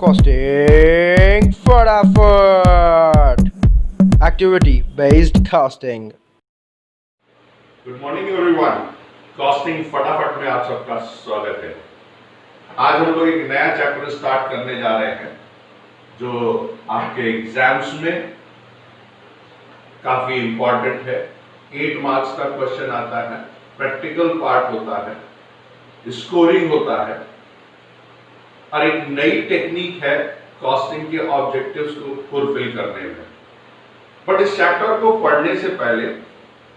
Costing फटाफट activity based casting. Good morning everyone. Costing फटाफट में आप सबका स्वागत है। आज हम लोग एक नया चैप्टर स्टार्ट करने जा रहे हैं जो आपके एग्जाम्स में काफी इंपॉर्टेंट है। 8 मार्क्स का क्वेश्चन आता है, प्रैक्टिकल पार्ट होता है, स्कोरिंग होता है और एक नई टेक्निक है कॉस्टिंग के ऑब्जेक्टिव्स को फुलफिल करने में। बट इस चैप्टर को पढ़ने से पहले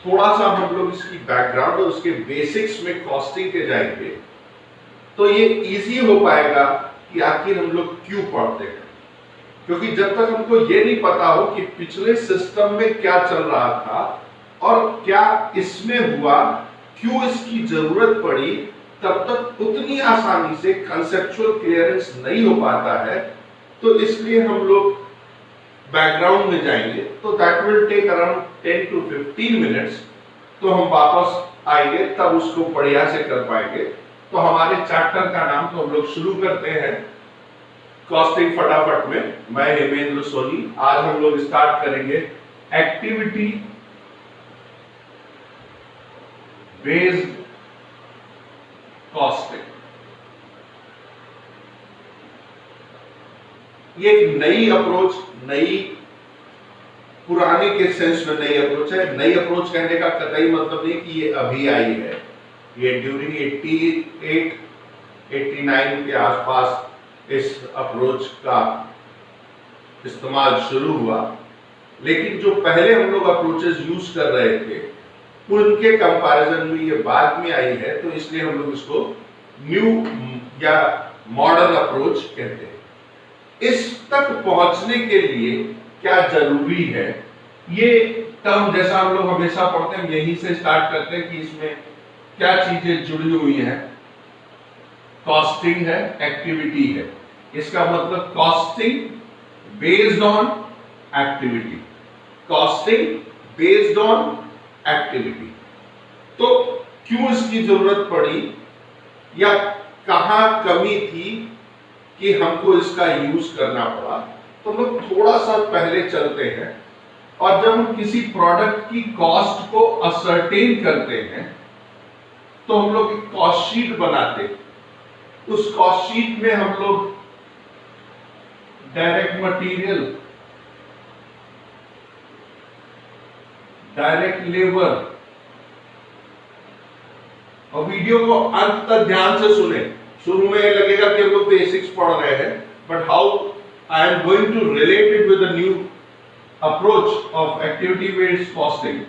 थोड़ा सा हम लोग इसकी बैकग्राउंड और उसके बेसिक्स में कॉस्टिंग के जाएंगे तो ये इजी हो पाएगा कि आखिर हम लोग क्यों पढ़ते हैं। क्योंकि जब तक हमको ये नहीं पता हो कि पिछले सिस्टम में क्या चल रहा था और क्या इसमें हुआ, क्यों इसकी जरूरत पड़ी, तब तक उतनी आसानी से कंसेप्चुअल क्लियरेंस नहीं हो पाता है। तो इसलिए हम लोग बैकग्राउंड में जाएंगे, तो that will take around 10 to 15 minutes. तो हम वापस आएंगे तब उसको बढ़िया से कर पाएंगे। तो हमारे चैप्टर का नाम तो हम लोग शुरू करते हैं कॉस्टिंग फटाफट में। मैं हेमेंद्र सोनी। आज हम लोग स्टार्ट करेंगे एक्टिविटी बेस्ड कॉस्टिंग। ये एक नई अप्रोच, नई पुराने के सेंस में नई अप्रोच है। नई अप्रोच कहने का कतई मतलब नहीं कि ये अभी आई है। ये ड्यूरिंग 88, 89 के आसपास इस अप्रोच का इस्तेमाल शुरू हुआ। लेकिन जो पहले हम लोग अप्रोचेस यूज कर रहे थे उनके कंपैरिजन में ये बाद में आई है, तो इसलिए हम लोग इसको न्यू या मॉडर्न अप्रोच कहते हैं। इस तक पहुंचने के लिए क्या जरूरी है, ये टर्म जैसा हम लोग हमेशा पढ़ते हैं यहीं से स्टार्ट करते हैं कि इसमें क्या चीजें जुड़ी हुई हैं। कॉस्टिंग है, एक्टिविटी है। इसका मतलब costing based on activity, costing based on activity. तो क्यों इसकी जरूरत पड़ी या कहां कमी थी कि हमको इसका यूज करना पड़ा, तो हम लोग थोड़ा सा पहले चलते हैं। और जब हम किसी प्रोडक्ट की कॉस्ट को असर्टेन करते हैं तो हम लोग एक कॉस्ट शीट बनाते हैं। उस कॉस्ट शीट में हम लोग डायरेक्ट मटेरियल, डायरेक्ट लेबर, और वीडियो को अंत तक ध्यान से सुने। शुरू में लगेगा कि हम लोग बेसिक्स पढ़ रहे हैं, but how I am going to relate it with the new approach of activity based costing.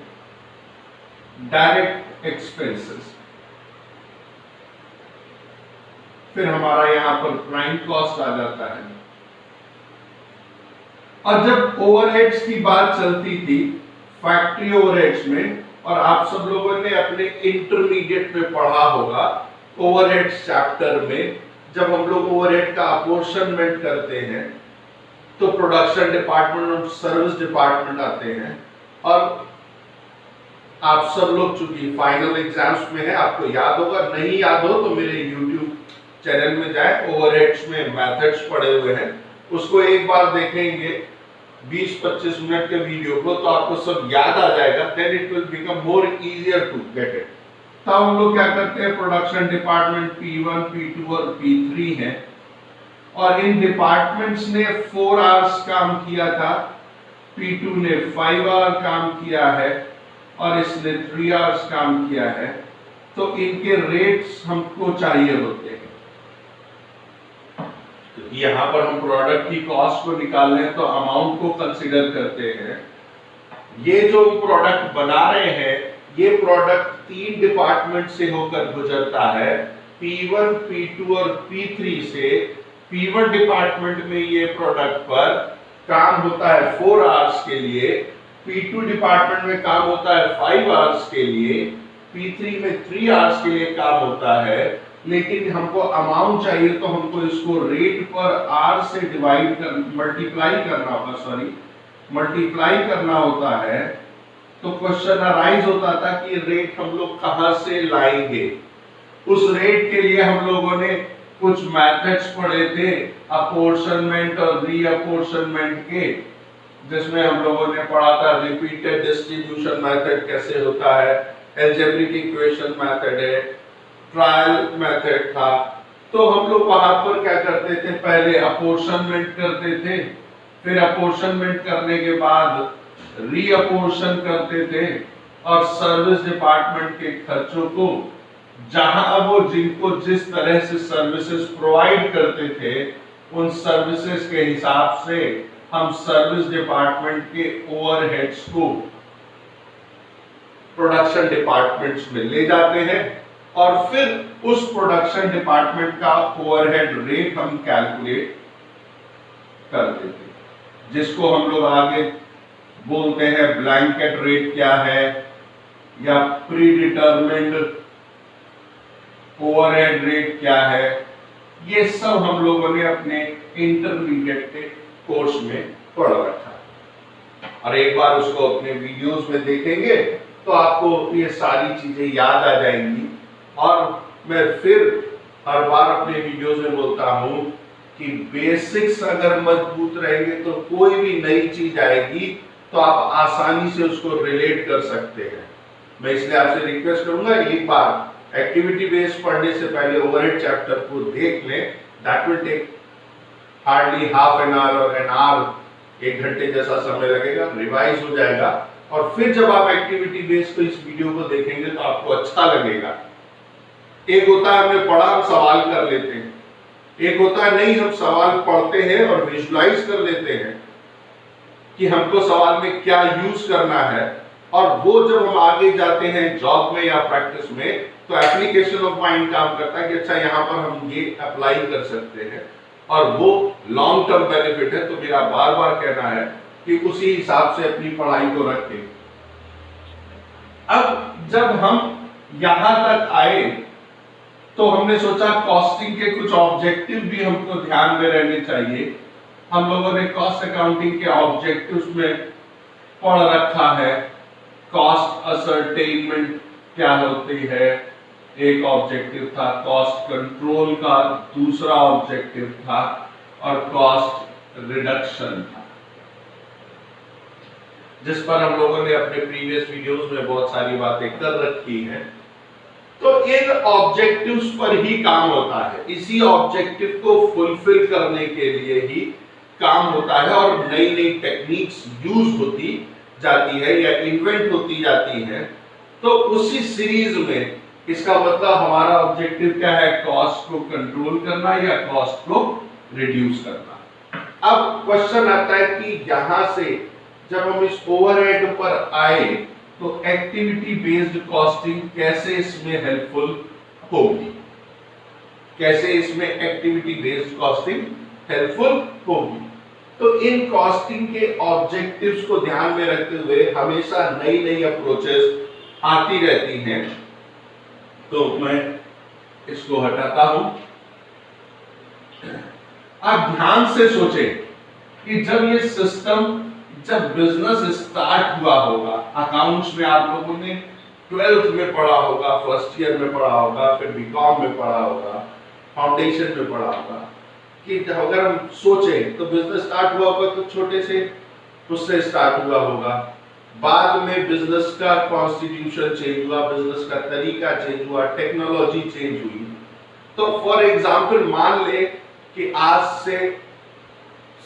Direct expenses, फिर हमारा यहां पर प्राइम कॉस्ट आ जाता है। और जब ओवरहेड्स की बात चलती थी फैक्ट्री ओवरहेड्स में, और आप सब लोगों ने अपने इंटरमीडिएट में पढ़ा होगा ओवरहेड्स चैप्टर में, जब हम लोग ओवरहेड का अपोर्शनमेंट करते हैं तो प्रोडक्शन डिपार्टमेंट और सर्विस डिपार्टमेंट आते हैं। और आप सब लोग चूंकि फाइनल एग्जाम्स में है, आपको याद होगा, नहीं याद हो तो मेरे यूट्यूब चैनल में जाए, ओवरहेड्स में मेथड्स पड़े हुए हैं, उसको एक बार देखेंगे 20-25 मिनट के वीडियो को, तो आपको सब याद आ जाएगा। Then it will become more easier to get it. तब हम लोग क्या करते हैं, प्रोडक्शन डिपार्टमेंट P1, P2 और P3 है, और इन डिपार्टमेंट्स ने 4 आवर्स काम किया था, P2 ने 5 आवर काम किया है और इसने 3 आवर्स काम किया है। तो इनके रेट्स हमको चाहिए होते हैं। यहां पर हम प्रोडक्ट की कॉस्ट को निकाल रहे हैं तो अमाउंट को कंसीडर करते हैं। ये जो प्रोडक्ट बना रहे हैं, ये प्रोडक्ट 3 डिपार्टमेंट से होकर गुजरता है, P1, P2 और P3 से। P1 डिपार्टमेंट में ये प्रोडक्ट पर काम होता है 4 आवर्स के लिए, P2 डिपार्टमेंट में काम होता है 5 आवर्स के लिए, P3 में 3 आवर्स के लिए काम होता है। लेकिन हमको अमाउंट चाहिए तो हमको इसको रेट पर आर से डिवाइड कर मल्टीप्लाई करना होता है। तो क्वेश्चन अराइज होता था कि रेट हम लोग कहां से लाएंगे। उस रेट के लिए हम लोगों ने कुछ मेथड्स पढ़े थे अपोर्शनमेंट और रीअपोर्शनमेंट के, जिसमें हम लोगों ने पढ़ा था रिपीटेड डिस्ट्रीब्यूशन मेथड कैसे होता है, अलजेब्रिक इक्वेशन मेथड है, ट्रायल मेथड था। तो हम लोग वहां पर क्या करते थे, पहले अपोर्शनमेंट करते थे, फिर अपोर्शनमेंट करने के बाद रीअपोर्शन करते थे और सर्विस डिपार्टमेंट के खर्चों को जहां वो जिनको जिस तरह से सर्विसेज प्रोवाइड करते थे उन सर्विसेज के हिसाब से हम सर्विस डिपार्टमेंट के ओवरहेड्स को प्रोडक्शन डिपार्टमेंट्स में ले जाते हैं और फिर उस प्रोडक्शन डिपार्टमेंट का ओवरहेड रेट हम कैलकुलेट कर देते हैं, जिसको हम लोग आगे बोलते हैं ब्लैंकेट रेट क्या है या प्री डिटरमिन्ड ओवरहेड रेट क्या है। ये सब हम लोगों ने अपने इंटरमीडिएट के कोर्स में पढ़ रखा है और एक बार उसको अपने वीडियोस में देखेंगे तो आपको ये सारी चीजें याद आ जाएंगी। और मैं फिर हर बार अपने वीडियोस में बोलता हूं कि बेसिक्स अगर मजबूत रहेंगे तो कोई भी नई चीज आएगी तो आप आसानी से उसको रिलेट कर सकते हैं। मैं इसलिए आपसे रिक्वेस्ट करूंगा एक बार एक्टिविटी बेस्ड पढ़ने से पहले ओवरहेड चैप्टर को देख लें। That will take hardly half an hour और एन आवर, 1 घंटे जैसा समय लगेगा, रिवाइज हो जाएगा और फिर जब आप एक्टिविटी बेस्ड को इस वीडियो को देखेंगे तो आपको अच्छा लगेगा। एक होता है हमने पढ़ा हम सवाल कर लेते हैं, एक होता है नहीं हम सवाल पढ़ते हैं और विजुलाइज कर लेते हैं कि हमको सवाल में क्या यूज करना है और वो जब हम आगे जाते हैं जॉब में या प्रैक्टिस में तो एप्लीकेशन ऑफ माइंड काम करता है कि अच्छा यहाँ पर हम ये अप्लाई कर सकते हैं और वो लॉन्ग टर्म बेनिफिट है। तो मेरा बार बार कहना है कि उसी हिसाब से अपनी पढ़ाई को रखें। अब जब हम यहां तक आए तो हमने सोचा कॉस्टिंग के कुछ ऑब्जेक्टिव भी हमको ध्यान में रहने चाहिए। हम लोगों ने कॉस्ट अकाउंटिंग के ऑब्जेक्टिव्स में पढ़ रखा है। कॉस्ट असरटेनमेंट क्या होती है एक ऑब्जेक्टिव था, कॉस्ट कंट्रोल का दूसरा ऑब्जेक्टिव था और कॉस्ट रिडक्शन था, जिस पर हम लोगों ने अपने प्रीवियस वीडियोस में बहुत सारी बातें कर रखी हैं। तो इन ऑब्जेक्टिव्स पर ही काम होता है, इसी ऑब्जेक्टिव को फुलफिल करने के लिए ही काम होता है और नई नई टेक्निक्स यूज होती जाती है या इन्वेंट होती जाती है। तो उसी सीरीज में इसका मतलब हमारा ऑब्जेक्टिव क्या है, कॉस्ट को कंट्रोल करना या कॉस्ट को रिड्यूस करना। अब क्वेश्चन आता है कि यहां से जब हम इस ओवरहेड पर आए तो एक्टिविटी बेस्ड कॉस्टिंग कैसे इसमें हेल्पफुल होगी, कैसे इसमें एक्टिविटी बेस्ड कॉस्टिंग हेल्पफुल होगी। तो इन कॉस्टिंग के ऑब्जेक्टिव्स को ध्यान में रखते हुए हमेशा नई नई अप्रोचेस आती रहती हैं। तो मैं इसको हटाता हूं। आप ध्यान से सोचें कि जब ये सिस्टम, जब बिजनेस स्टार्ट हुआ होगा, अकाउंट्स में आप लोगों ने 12th में पढ़ा होगा, फर्स्ट ईयर में पढ़ा होगा, फिर बीकॉम में पढ़ा होगा, फाउंडेशन में पढ़ा होगा कि अगर हम सोचें तो बिजनेस स्टार्ट हुआ होगा तो छोटे से उससे स्टार्ट हुआ होगा। बाद में बिजनेस का कॉन्स्टिट्यूशन चेंज हुआ, बिजनेस का तरीका चेंज हुआ, टेक्नोलॉजी चेंज हुई। तो फॉर एग्जांपल मान ले कि आज से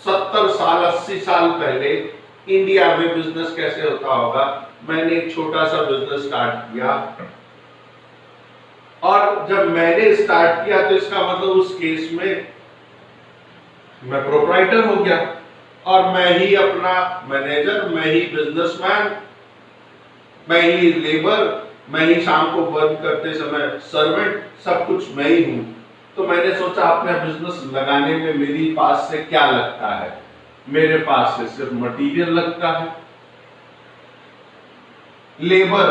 70 साल 80 साल पहले इंडिया में बिजनेस कैसे होता होगा। मैंने एक छोटा सा बिजनेस स्टार्ट किया और जब मैंने स्टार्ट किया तो इसका मतलब उस केस में मैं प्रोप्राइटर हो गया और मैं ही अपना मैनेजर, मैं ही बिजनेसमैन, मैं ही लेबर, मैं ही शाम को बंद करते समय सर्वेंट, सब कुछ मैं ही हूं। तो मैंने सोचा अपना बिजनेस लगाने में मेरी पास से क्या लगता है, मेरे पास से सिर्फ मटेरियल लगता है, लेबर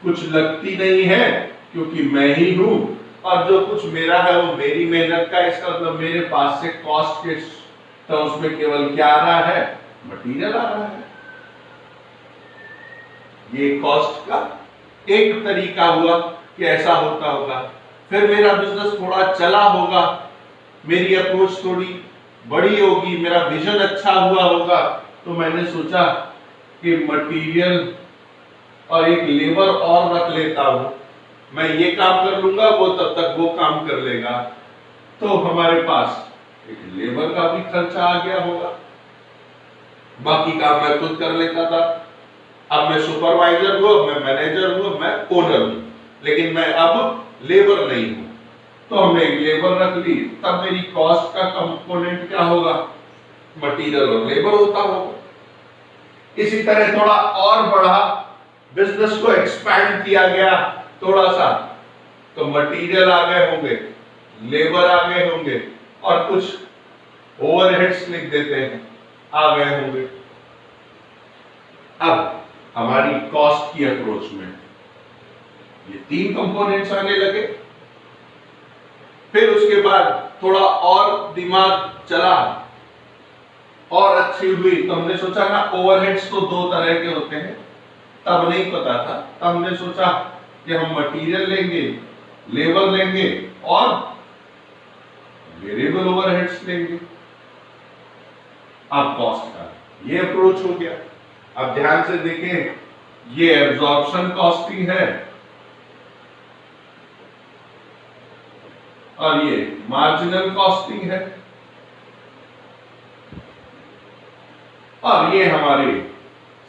कुछ लगती नहीं है क्योंकि मैं ही हूं और जो कुछ मेरा है वो मेरी मेहनत का। इसका मतलब मेरे पास से कॉस्ट के टर्म्स में केवल क्या आ रहा है, मटेरियल आ रहा है। ये कॉस्ट का एक तरीका हुआ कि ऐसा होता होगा। फिर मेरा बिजनेस थोड़ा चला होगा मेरी अप्रोच थोड़ी बड़ी होगी, मेरा विजन अच्छा हुआ होगा, तो मैंने सोचा कि मटेरियल और एक लेबर और रख लेता हूं, मैं ये काम कर लूंगा, वो तब तक वो काम कर लेगा, तो हमारे पास एक लेबर का भी खर्चा आ गया होगा, बाकी काम मैं खुद कर लेता था। अब मैं सुपरवाइजर हूं, मैं मैनेजर हूं, मैं ओनर हूं, लेकिन मैं अब लेबर नहीं हूं, तो हमने एक लेबर रख ली। तब मेरी कॉस्ट का कंपोनेंट क्या होगा? मटेरियल और लेबर होता होगा। इसी तरह थोड़ा और बढ़ा, बिजनेस को एक्सपैंड किया गया थोड़ा सा, तो मटेरियल आ गए होंगे, लेबर आ गए होंगे, और कुछ ओवरहेड्स लिख देते हैं, आ गए होंगे। अब हमारी कॉस्ट की अप्रोच में ये 3 कंपोनेंट्स आने लगे। फिर उसके बाद थोड़ा और दिमाग चला और अच्छी हुई, तो हमने सोचा ना ओवरहेड्स तो 2 तरह के होते हैं, तब नहीं पता था। तब हमने सोचा कि हम मटेरियल लेंगे, लेबर लेंगे और वेरिएबल ओवरहेड्स लेंगे। अब कॉस्ट का ये अप्रोच हो गया। अब ध्यान से देखें, ये एब्जॉर्प्शन कॉस्टिंग है और ये मार्जिनल कॉस्टिंग है, और ये हमारी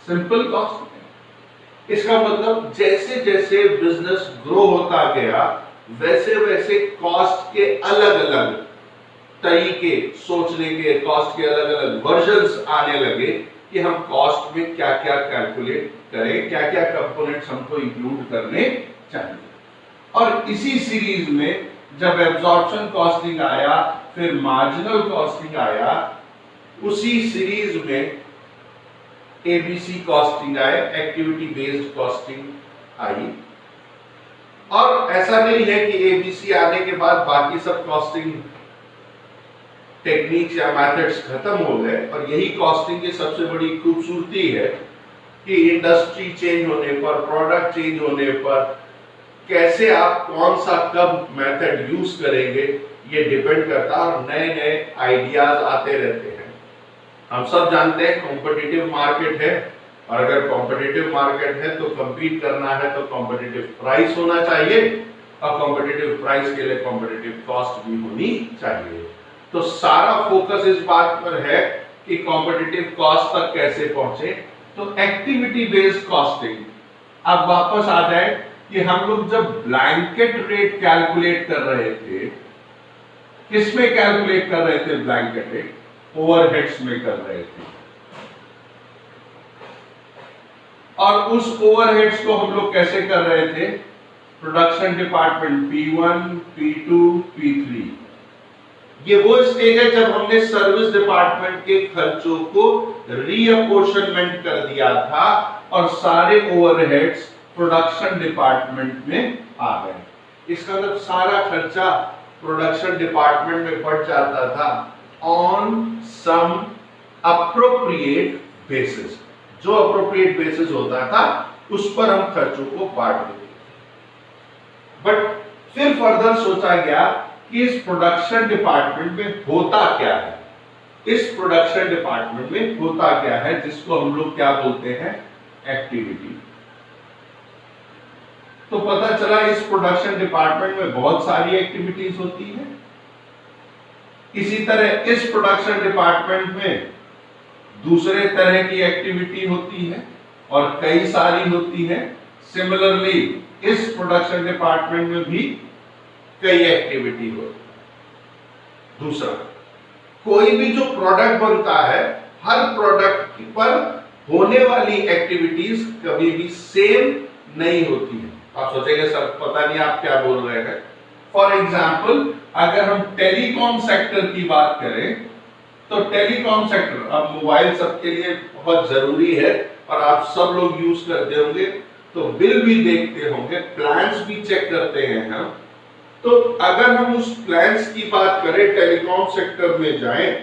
सिंपल कॉस्टिंग है। इसका मतलब जैसे जैसे बिजनेस ग्रो होता गया, वैसे वैसे कॉस्ट के अलग अलग तरीके सोचने के, कॉस्ट के अलग अलग वर्जन्स आने लगे कि हम कॉस्ट में क्या क्या कैलकुलेट करें, क्या क्या कंपोनेंट्स हमको इंक्लूड करने चाहिए। और इसी सीरीज में जब एब्जॉर्प्शन कॉस्टिंग आया, फिर मार्जिनल कॉस्टिंग आया, उसी सीरीज में एबीसी कॉस्टिंग आए, एक्टिविटी बेस्ड कॉस्टिंग आई। और ऐसा नहीं है कि एबीसी आने के बाद बाकी सब कॉस्टिंग टेक्निक्स या मेथड्स खत्म हो गए। और यही कॉस्टिंग की सबसे बड़ी खूबसूरती है कि इंडस्ट्री चेंज होने पर, प्रोडक्ट चेंज होने पर, कैसे आप कौन सा कब मेथड यूज करेंगे, ये डिपेंड करता है, और नए नए आइडियाज आते रहते हैं। हम सब जानते हैं कॉम्पिटिटिव मार्केट है, और अगर कॉम्पिटिटिव मार्केट है तो compete करना है तो कॉम्पिटिटिव प्राइस होना चाहिए, और कॉम्पिटिटिव प्राइस के लिए कॉम्पिटिटिव कॉस्ट भी होनी चाहिए। तो सारा फोकस इस बात पर है कि कॉम्पिटिटिव कॉस्ट तक कैसे पहुंचे। तो एक्टिविटी बेस्ड कॉस्टिंग, अब वापस आ जाए कि हम लोग जब ब्लैंकेट रेट कैलकुलेट कर रहे थे, किसमें कैलकुलेट कर रहे थे ब्लैंकेट रेट? ओवरहेड्स में कर रहे थे। और उस ओवरहेड्स को हम लोग कैसे कर रहे थे? Production department P1, P2, P3। ये वो स्टेज है जब हमने सर्विस डिपार्टमेंट के खर्चों को रीअपोर्शनमेंट कर दिया था और सारे ओवरहेड्स प्रोडक्शन डिपार्टमेंट में आ गए। इसका मतलब सारा खर्चा प्रोडक्शन डिपार्टमेंट में बढ़ जाता था ऑन सम अप्रोप्रिएट बेसिस। जो अप्रोप्रिएट बेसिस होता था उस पर हम खर्चों को बांट देते। बट फिर फर्दर सोचा गया कि इस प्रोडक्शन डिपार्टमेंट में होता क्या है, इस प्रोडक्शन डिपार्टमेंट में होता क्या है, जिसको हम लोग क्या बोलते हैं? एक्टिविटी। तो पता चला इस प्रोडक्शन डिपार्टमेंट में बहुत सारी एक्टिविटीज होती है। इसी तरह इस प्रोडक्शन डिपार्टमेंट में दूसरे तरह की एक्टिविटी होती है और कई सारी होती है। सिमिलरली इस प्रोडक्शन डिपार्टमेंट में भी कई एक्टिविटी होती है। दूसरा, कोई भी जो प्रोडक्ट बनता है, हर प्रोडक्ट पर होने वाली एक्टिविटीज कभी भी सेम नहीं होती है। आप सोचेंगे सर पता नहीं आप क्या बोल रहे हैं। फॉर एग्जाम्पल, अगर हम टेलीकॉम सेक्टर की बात करें तो टेलीकॉम सेक्टर, अब मोबाइल सबके लिए बहुत जरूरी है और आप सब लोग यूज करते होंगे, तो बिल भी देखते होंगे, प्लान्स भी चेक करते हैं हम। तो अगर हम उस प्लान्स की बात करें, टेलीकॉम सेक्टर में जाएं,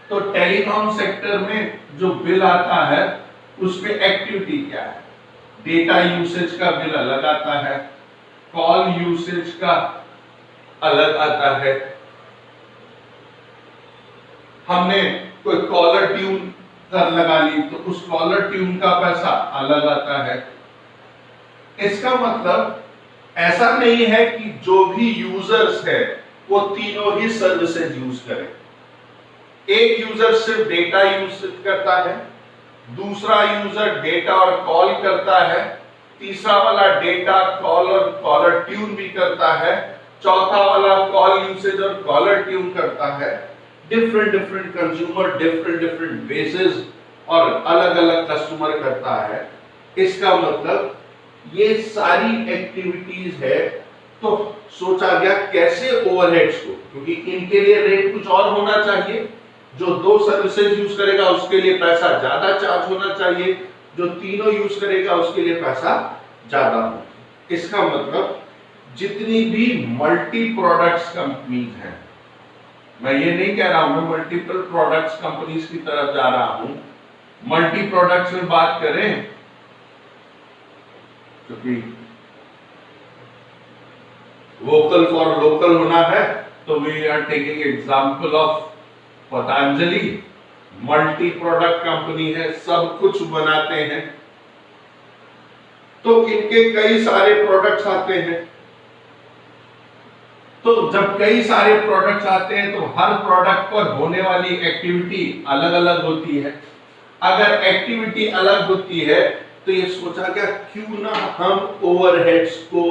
तो टेलीकॉम सेक्टर में जो बिल आता है उसमें एक्टिविटी क्या है? डेटा यूसेज का बिल अलग आता है, कॉल यूसेज का अलग आता है, हमने कोई कॉलर ट्यून कर लगा ली तो उस कॉलर ट्यून का पैसा अलग आता है। इसका मतलब ऐसा नहीं है कि जो भी यूजर्स है वो तीनों ही सर्विसेज यूज करें। एक यूजर सिर्फ डेटा यूज करता है, दूसरा यूजर डेटा और कॉल करता है, तीसरा वाला डेटा कॉल और कॉलर ट्यून भी करता है, चौथा वाला कॉल यूसेज और कॉलर ट्यून करता है। Different different consumer different different basis और अलग अलग कस्टमर करता है। इसका मतलब ये सारी एक्टिविटीज है। तो सोचा गया कैसे ओवरहेड्स को, क्योंकि इनके लिए रेट कुछ और होना चाहिए। जो दो सर्विसेज यूज करेगा उसके लिए पैसा ज्यादा चार्ज होना चाहिए, जो तीनों यूज करेगा उसके लिए पैसा ज्यादा होगा। इसका मतलब जितनी भी मल्टी प्रोडक्ट्स कंपनीज हैं, मैं ये नहीं कह रहा हूं मैं मल्टीपल प्रोडक्ट्स कंपनीज की तरफ जा रहा हूं। मल्टी प्रोडक्ट्स में बात करें क्योंकि वोकल फॉर लोकल होना है तो we are taking example of Patanjali. Multi product company है, सब कुछ बनाते हैं, तो इनके कई सारे प्रोडक्ट्स आते हैं। तो जब कई सारे प्रोडक्ट्स आते हैं तो हर प्रोडक्ट पर होने वाली एक्टिविटी अलग अलग होती है। अगर एक्टिविटी अलग होती है तो ये सोचा गया क्यों ना हम ओवरहेड्स को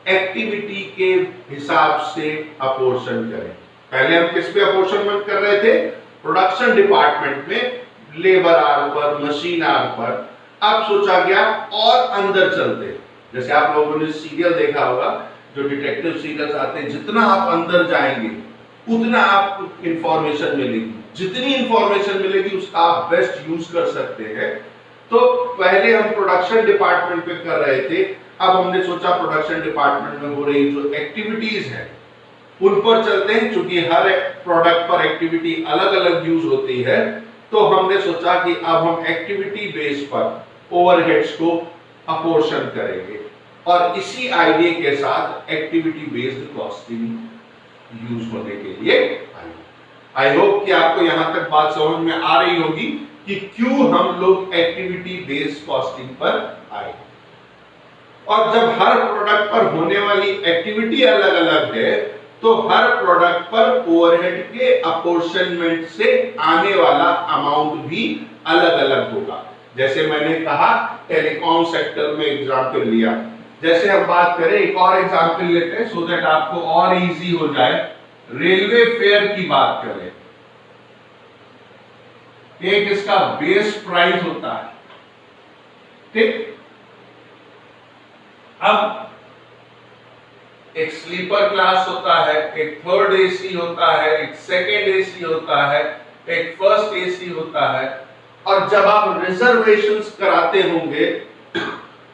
एक्टिविटी के हिसाब से अपोर्शन करें। पहले हम किस पे अपोर्शनमेंट कर रहे थे? प्रोडक्शन डिपार्टमेंट में, लेबर आर पर, मशीन आर पर। अब सोचा गया और अंदर चलते, जैसे आप लोगों ने सीरियल देखा होगा, जो डिटेक्टिव सीरियल्स आते हैं, जितना आप अंदर जाएंगे उतना आपको इंफॉर्मेशन मिलेगी, जितनी इंफॉर्मेशन मिलेगी उसका आप बेस्ट यूज कर सकते हैं। तो पहले हम प्रोडक्शन डिपार्टमेंट पे कर रहे थे, अब हमने सोचा प्रोडक्शन डिपार्टमेंट में हो रही जो एक्टिविटीज है उन पर चलते हैं। क्योंकि हर प्रोडक्ट पर एक्टिविटी अलग अलग यूज होती है, तो हमने सोचा कि अब हम एक्टिविटी बेस पर ओवरहेड्स को अपोर्शन करेंगे और इसी आइडिया के साथ एक्टिविटी बेस्ड कॉस्टिंग यूज होने के लिए आई होप कि आपको यहां तक बात समझ में आ रही होगी कि क्यों हम लोग एक्टिविटी बेस्ड कॉस्टिंग पर आए। और जब हर प्रोडक्ट पर होने वाली एक्टिविटी अलग अलग है तो हर प्रोडक्ट पर ओवरहेड के अपोर्शनमेंट से आने वाला अमाउंट भी अलग अलग होगा। जैसे मैंने कहा टेलीकॉम सेक्टर में एग्जांपल लिया, जैसे हम बात करें एक और एग्जांपल लेते हैं सो दैट आपको और इजी हो जाए। रेलवे फेयर की बात करें, एक इसका बेस प्राइस होता है, ठीक। अब एक स्लीपर क्लास होता है, एक थर्ड एसी होता है, एक सेकेंड एसी होता है, एक फर्स्ट एसी होता है। और जब आप रिजर्वेशंस कराते होंगे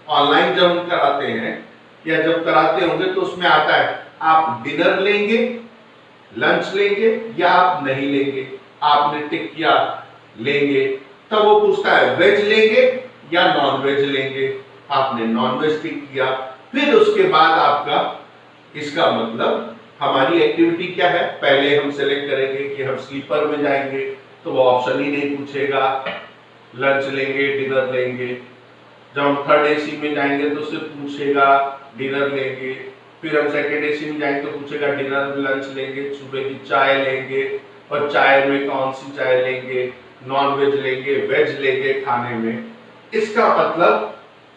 ऑनलाइन, जब हम कराते हैं या जब कराते होंगे तो उसमें आता है आप डिनर लेंगे, लंच लेंगे या आप नहीं लेंगे। आपने टिक किया लेंगे, तब वो पूछता है वेज लेंगे या नॉन वेज लेंगे। आपने नॉन वेज टिक किया, फिर उसके बाद आपका, इसका मतलब हमारी एक्टिविटी क्या है, पहले हम सेलेक्ट करेंगे कि हम स्लीपर में जाएंगे तो वो ऑप्शन ही नहीं पूछेगा, लंच लेंगे डिनर लेंगे। जब हम थर्ड एसी में जाएंगे तो सिर्फ पूछेगा डिनर लेंगे, फिर हम सेकेंड एसी में जाएंगे तो पूछेगा डिनर लंच लेंगे, सुबह की चाय लेंगे और चाय में कौन सी चाय लेंगे, नॉन वेज लेंगे वेज लेंगे खाने में। इसका मतलब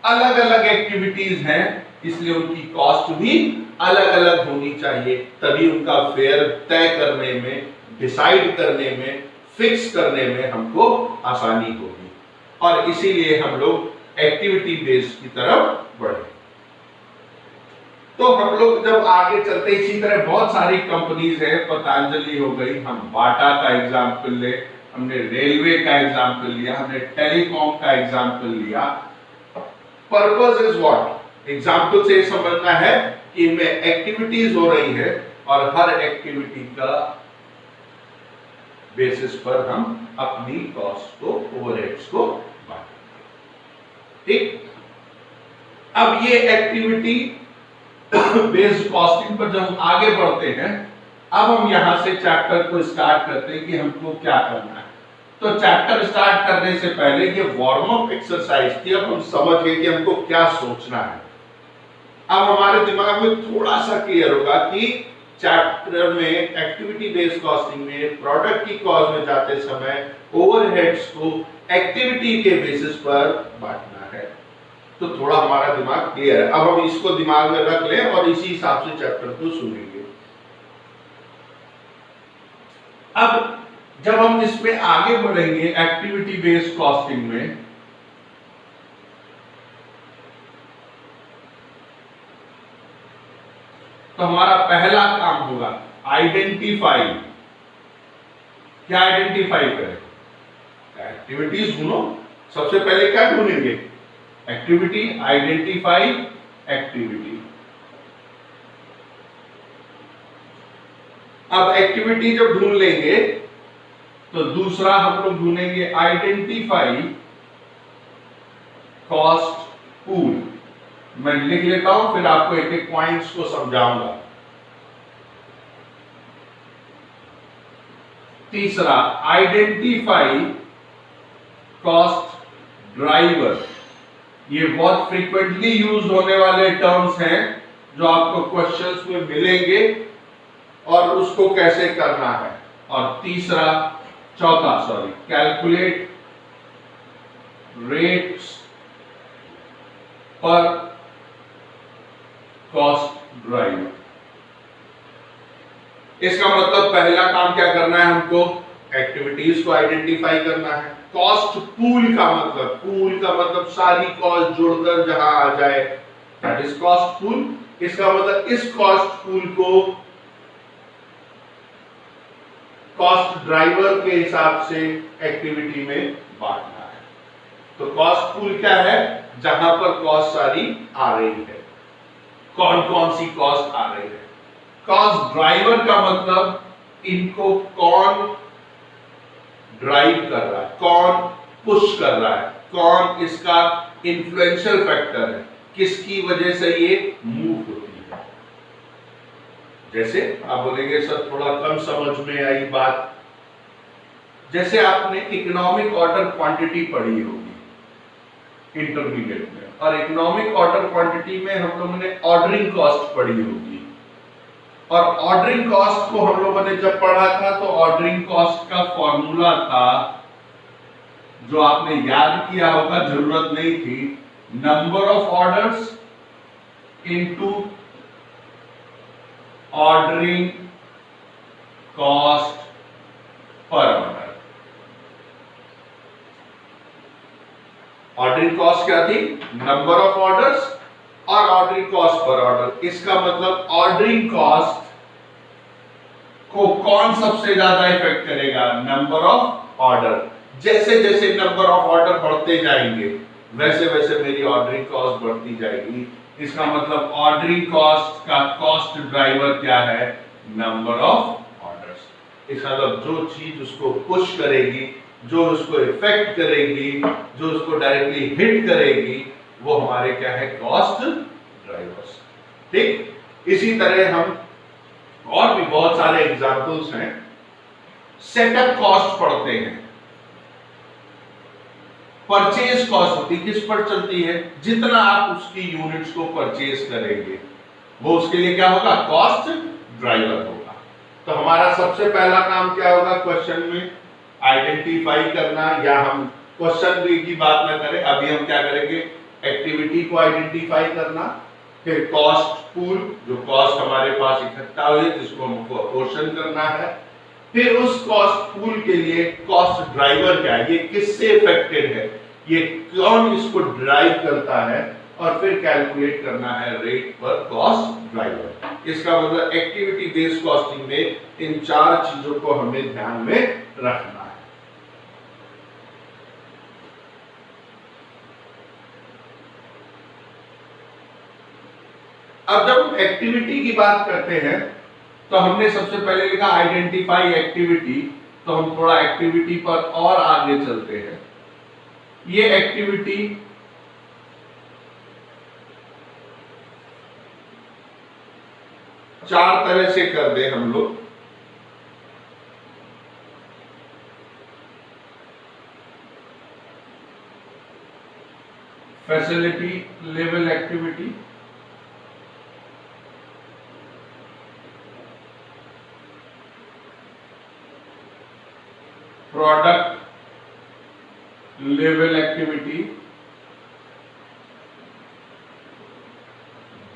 अलग अलग एक्टिविटीज हैं, इसलिए उनकी कॉस्ट भी अलग अलग होनी चाहिए, तभी उनका फेयर तय करने में, डिसाइड करने में, फिक्स करने में हमको आसानी होगी। और इसीलिए हम लोग एक्टिविटी बेस्ड की तरफ बढ़े। तो हम लोग जब आगे चलते, इसी तरह बहुत सारी कंपनीज है, पतंजलि हो गई, हम बाटा का एग्जाम्पल ले, हमने रेलवे का एग्जाम्पल लिया, हमने टेलीकॉम का एग्जाम्पल लिया। पर्पस इज व्हाट, एग्जाम्पल से समझना है कि इनमें एक्टिविटीज हो रही है और हर एक्टिविटी का बेसिस पर हम अपनी कॉस्ट को, ओवरहेड्स को बांटेंगे, ठीक। अब ये एक्टिविटी बेस्ड कॉस्टिंग पर जब हम आगे बढ़ते हैं, अब हम यहां से चैप्टर को स्टार्ट करते हैं कि हमको क्या करना है। तो चैप्टर स्टार्ट करने से पहले ये वार्म अप एक्सरसाइज थी। अब हम समझ गए कि हमको क्या सोचना है। अब हमारे दिमाग में थोड़ा सा क्लियर होगा कि चैप्टर में एक्टिविटी बेस्ड कॉस्टिंग में प्रोडक्ट की कॉस्ट में जाते समय ओवरहेड्स को एक्टिविटी के बेसिस पर बांटना है। तो थोड़ा हमारा दिमाग क्लियर है। अब हम इसको दिमाग में रख लें और इसी हिसाब से चैप्टर को सुनेंगे। अब जब हम इसमें आगे बढ़ेंगे एक्टिविटी बेस्ड कॉस्टिंग में, तो हमारा पहला काम होगा आइडेंटिफाई। क्या आइडेंटिफाई करें? एक्टिविटीज ढूंढो। सबसे पहले क्या ढूंढेंगे? एक्टिविटी। Identify activity. अब एक्टिविटी जब ढूंढ लेंगे तो दूसरा हम लोग ढूंढेंगे आइडेंटिफाई कॉस्ट पूल। मैं लिख लेता हूं, फिर आपको एक एक पॉइंट्स को समझाऊंगा। तीसरा आइडेंटिफाई कॉस्ट ड्राइवर। ये बहुत फ्रीक्वेंटली यूज होने वाले टर्म्स हैं जो आपको क्वेश्चंस में मिलेंगे और उसको कैसे करना है। और चौथा कैलकुलेट रेट्स पर कॉस्ट ड्राइवर। इसका मतलब पहला काम क्या करना है? हमको एक्टिविटीज को आइडेंटिफाई करना है। कॉस्ट पूल का मतलब सारी कॉस्ट जोड़कर जहां आ जाए, दैट इज कॉस्ट पूल। इसका मतलब इस कॉस्ट पूल को कॉस्ट ड्राइवर के हिसाब से एक्टिविटी में बांटना है। तो कॉस्ट पूल क्या है? जहां पर कॉस्ट सारी आ रही है, कौन कौन सी कॉस्ट आ रही है। कॉस्ट ड्राइवर का मतलब इनको कौन ड्राइव कर रहा है, कौन पुश कर रहा है, कौन इसका इन्फ्लुएंशियल फैक्टर है, किसकी वजह से ये मूव होती है। जैसे आप बोलेंगे सर थोड़ा कम समझ में आई बात। जैसे आपने इकोनॉमिक ऑर्डर क्वांटिटी पढ़ी होगी इंटरमीडिएट में, और इकोनॉमिक ऑर्डर क्वांटिटी में हम लोगों ने ऑर्डरिंग कॉस्ट पढ़ी होगी। और ऑर्डरिंग कॉस्ट को हम लोगों ने जब पढ़ा था तो ऑर्डरिंग कॉस्ट का फॉर्मूला था, जो आपने याद किया होगा, जरूरत नहीं थी, number of orders into ordering cost per order. Ordering cost क्या थी? नंबर ऑफ ऑर्डर्स और ऑर्डरिंग कॉस्ट पर ऑर्डर। इसका मतलब ऑर्डरिंग कॉस्ट को कौन सबसे ज्यादा इफेक्ट करेगा? Number of order. जैसे जैसे नंबर ऑफ ऑर्डर बढ़ते जाएंगे वैसे वैसे मेरी ऑर्डरिंग कॉस्ट बढ़ती जाएगी। इसका मतलब ऑर्डरिंग कॉस्ट का कॉस्ट ड्राइवर क्या है? Number of orders. इसका मतलब जो चीज उसको पुश करेगी, जो उसको इफेक्ट करेगी, जो उसको डायरेक्टली हिट करेगी, वो हमारे क्या है? Cost drivers. ठीक, इसी तरह हम और भी बहुत सारे एग्जांपल्स हैं। सेटअप कॉस्ट पढ़ते हैं। परचेज कॉस्ट होती किस पर चलती है? जितना आप उसकी यूनिट्स को परचेज करेंगे वो उसके लिए क्या होगा? कॉस्ट ड्राइवर होगा। तो हमारा सबसे पहला काम क्या होगा क्वेश्चन में? आइडेंटिफाई करना। या हम क्वेश्चन भी की बात ना करें, अभी हम क्या करेंगे? एक्टिविटी को आइडेंटिफाई करना, फिर कॉस्ट पूल, जो कॉस्ट हमारे पास इकट्ठा हुई जिसको हमको अपोर्शन करना है, फिर उस कॉस्ट पूल के लिए कॉस्ट ड्राइवर क्या है, ये किससे इफेक्टेड है, ये कौन इसको ड्राइव करता है, और फिर कैलकुलेट करना है रेट पर कॉस्ट ड्राइवर। इसका मतलब एक्टिविटी बेस्ड कॉस्टिंग में इन चार चीजों को हमें ध्यान में रखना है। अब जब हम एक्टिविटी की बात करते हैं तो हमने सबसे पहले लिखा आइडेंटिफाई एक्टिविटी। तो हम थोड़ा एक्टिविटी पर और आगे चलते हैं। ये एक्टिविटी चार तरह से कर दे हम लोग। Facility level activity, product level activity,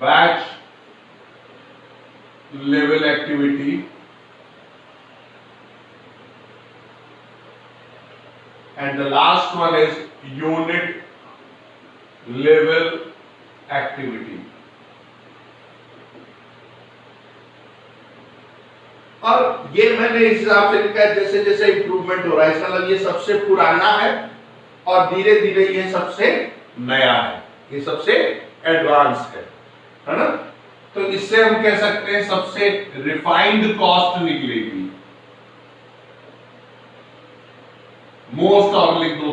batch level activity, and the last one is unit level activity. और ये मैंने इस हिसाब से लिखा है जैसे जैसे इंप्रूवमेंट हो रहा है, इसका मतलब ये सबसे पुराना है और धीरे धीरे ये सबसे नया है, ये सबसे एडवांस है ना। तो इससे हम कह सकते हैं सबसे रिफाइंड कॉस्ट निकलेगी, मोस्ट और लिख दो।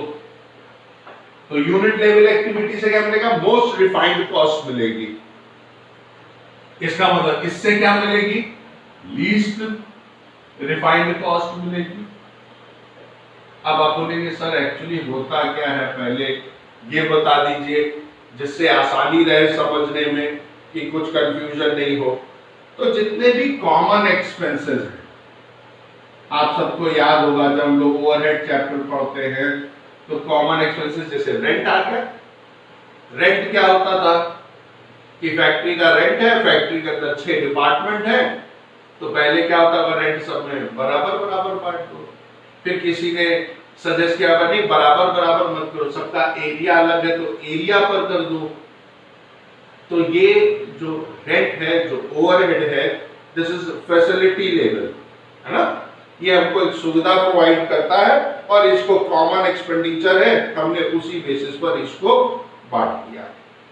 तो यूनिट लेवल एक्टिविटी से क्या मिलेगा, मोस्ट रिफाइंड कॉस्ट मिलेगी। इसका मतलब इससे क्या मिलेगी, लीस्ट रिफाइंड कॉस्ट मिलेगी। अब आप बोलेंगे सर एक्चुअली होता क्या है, पहले ये बता दीजिए जिससे आसानी रहे समझने में कि कुछ कंफ्यूजन नहीं हो। तो जितने भी कॉमन एक्सपेंसेस हैं, आप सबको याद होगा जब हम लोग ओवरहेड चैप्टर पढ़ते हैं तो कॉमन एक्सपेंसेस जैसे रेंट आ गया। रेंट क्या होता था कि फैक्ट्री का रेंट है, फैक्ट्री के अंदर 6 डिपार्टमेंट है, तो पहले क्या होता है रेंट सब में बराबर बराबर बांट दो। फिर किसी ने सजेस्ट किया नहीं बराबर बराबर मत करो, सबका एरिया अलग है तो एरिया पर कर दो। तो ये जो रेंट है, जो ओवरहेड है, दिस इज फैसिलिटी लेवल, है ना। ये हमको एक सुविधा प्रोवाइड करता है और इसको कॉमन एक्सपेंडिचर है, हमने उसी बेसिस पर इसको बांट दिया।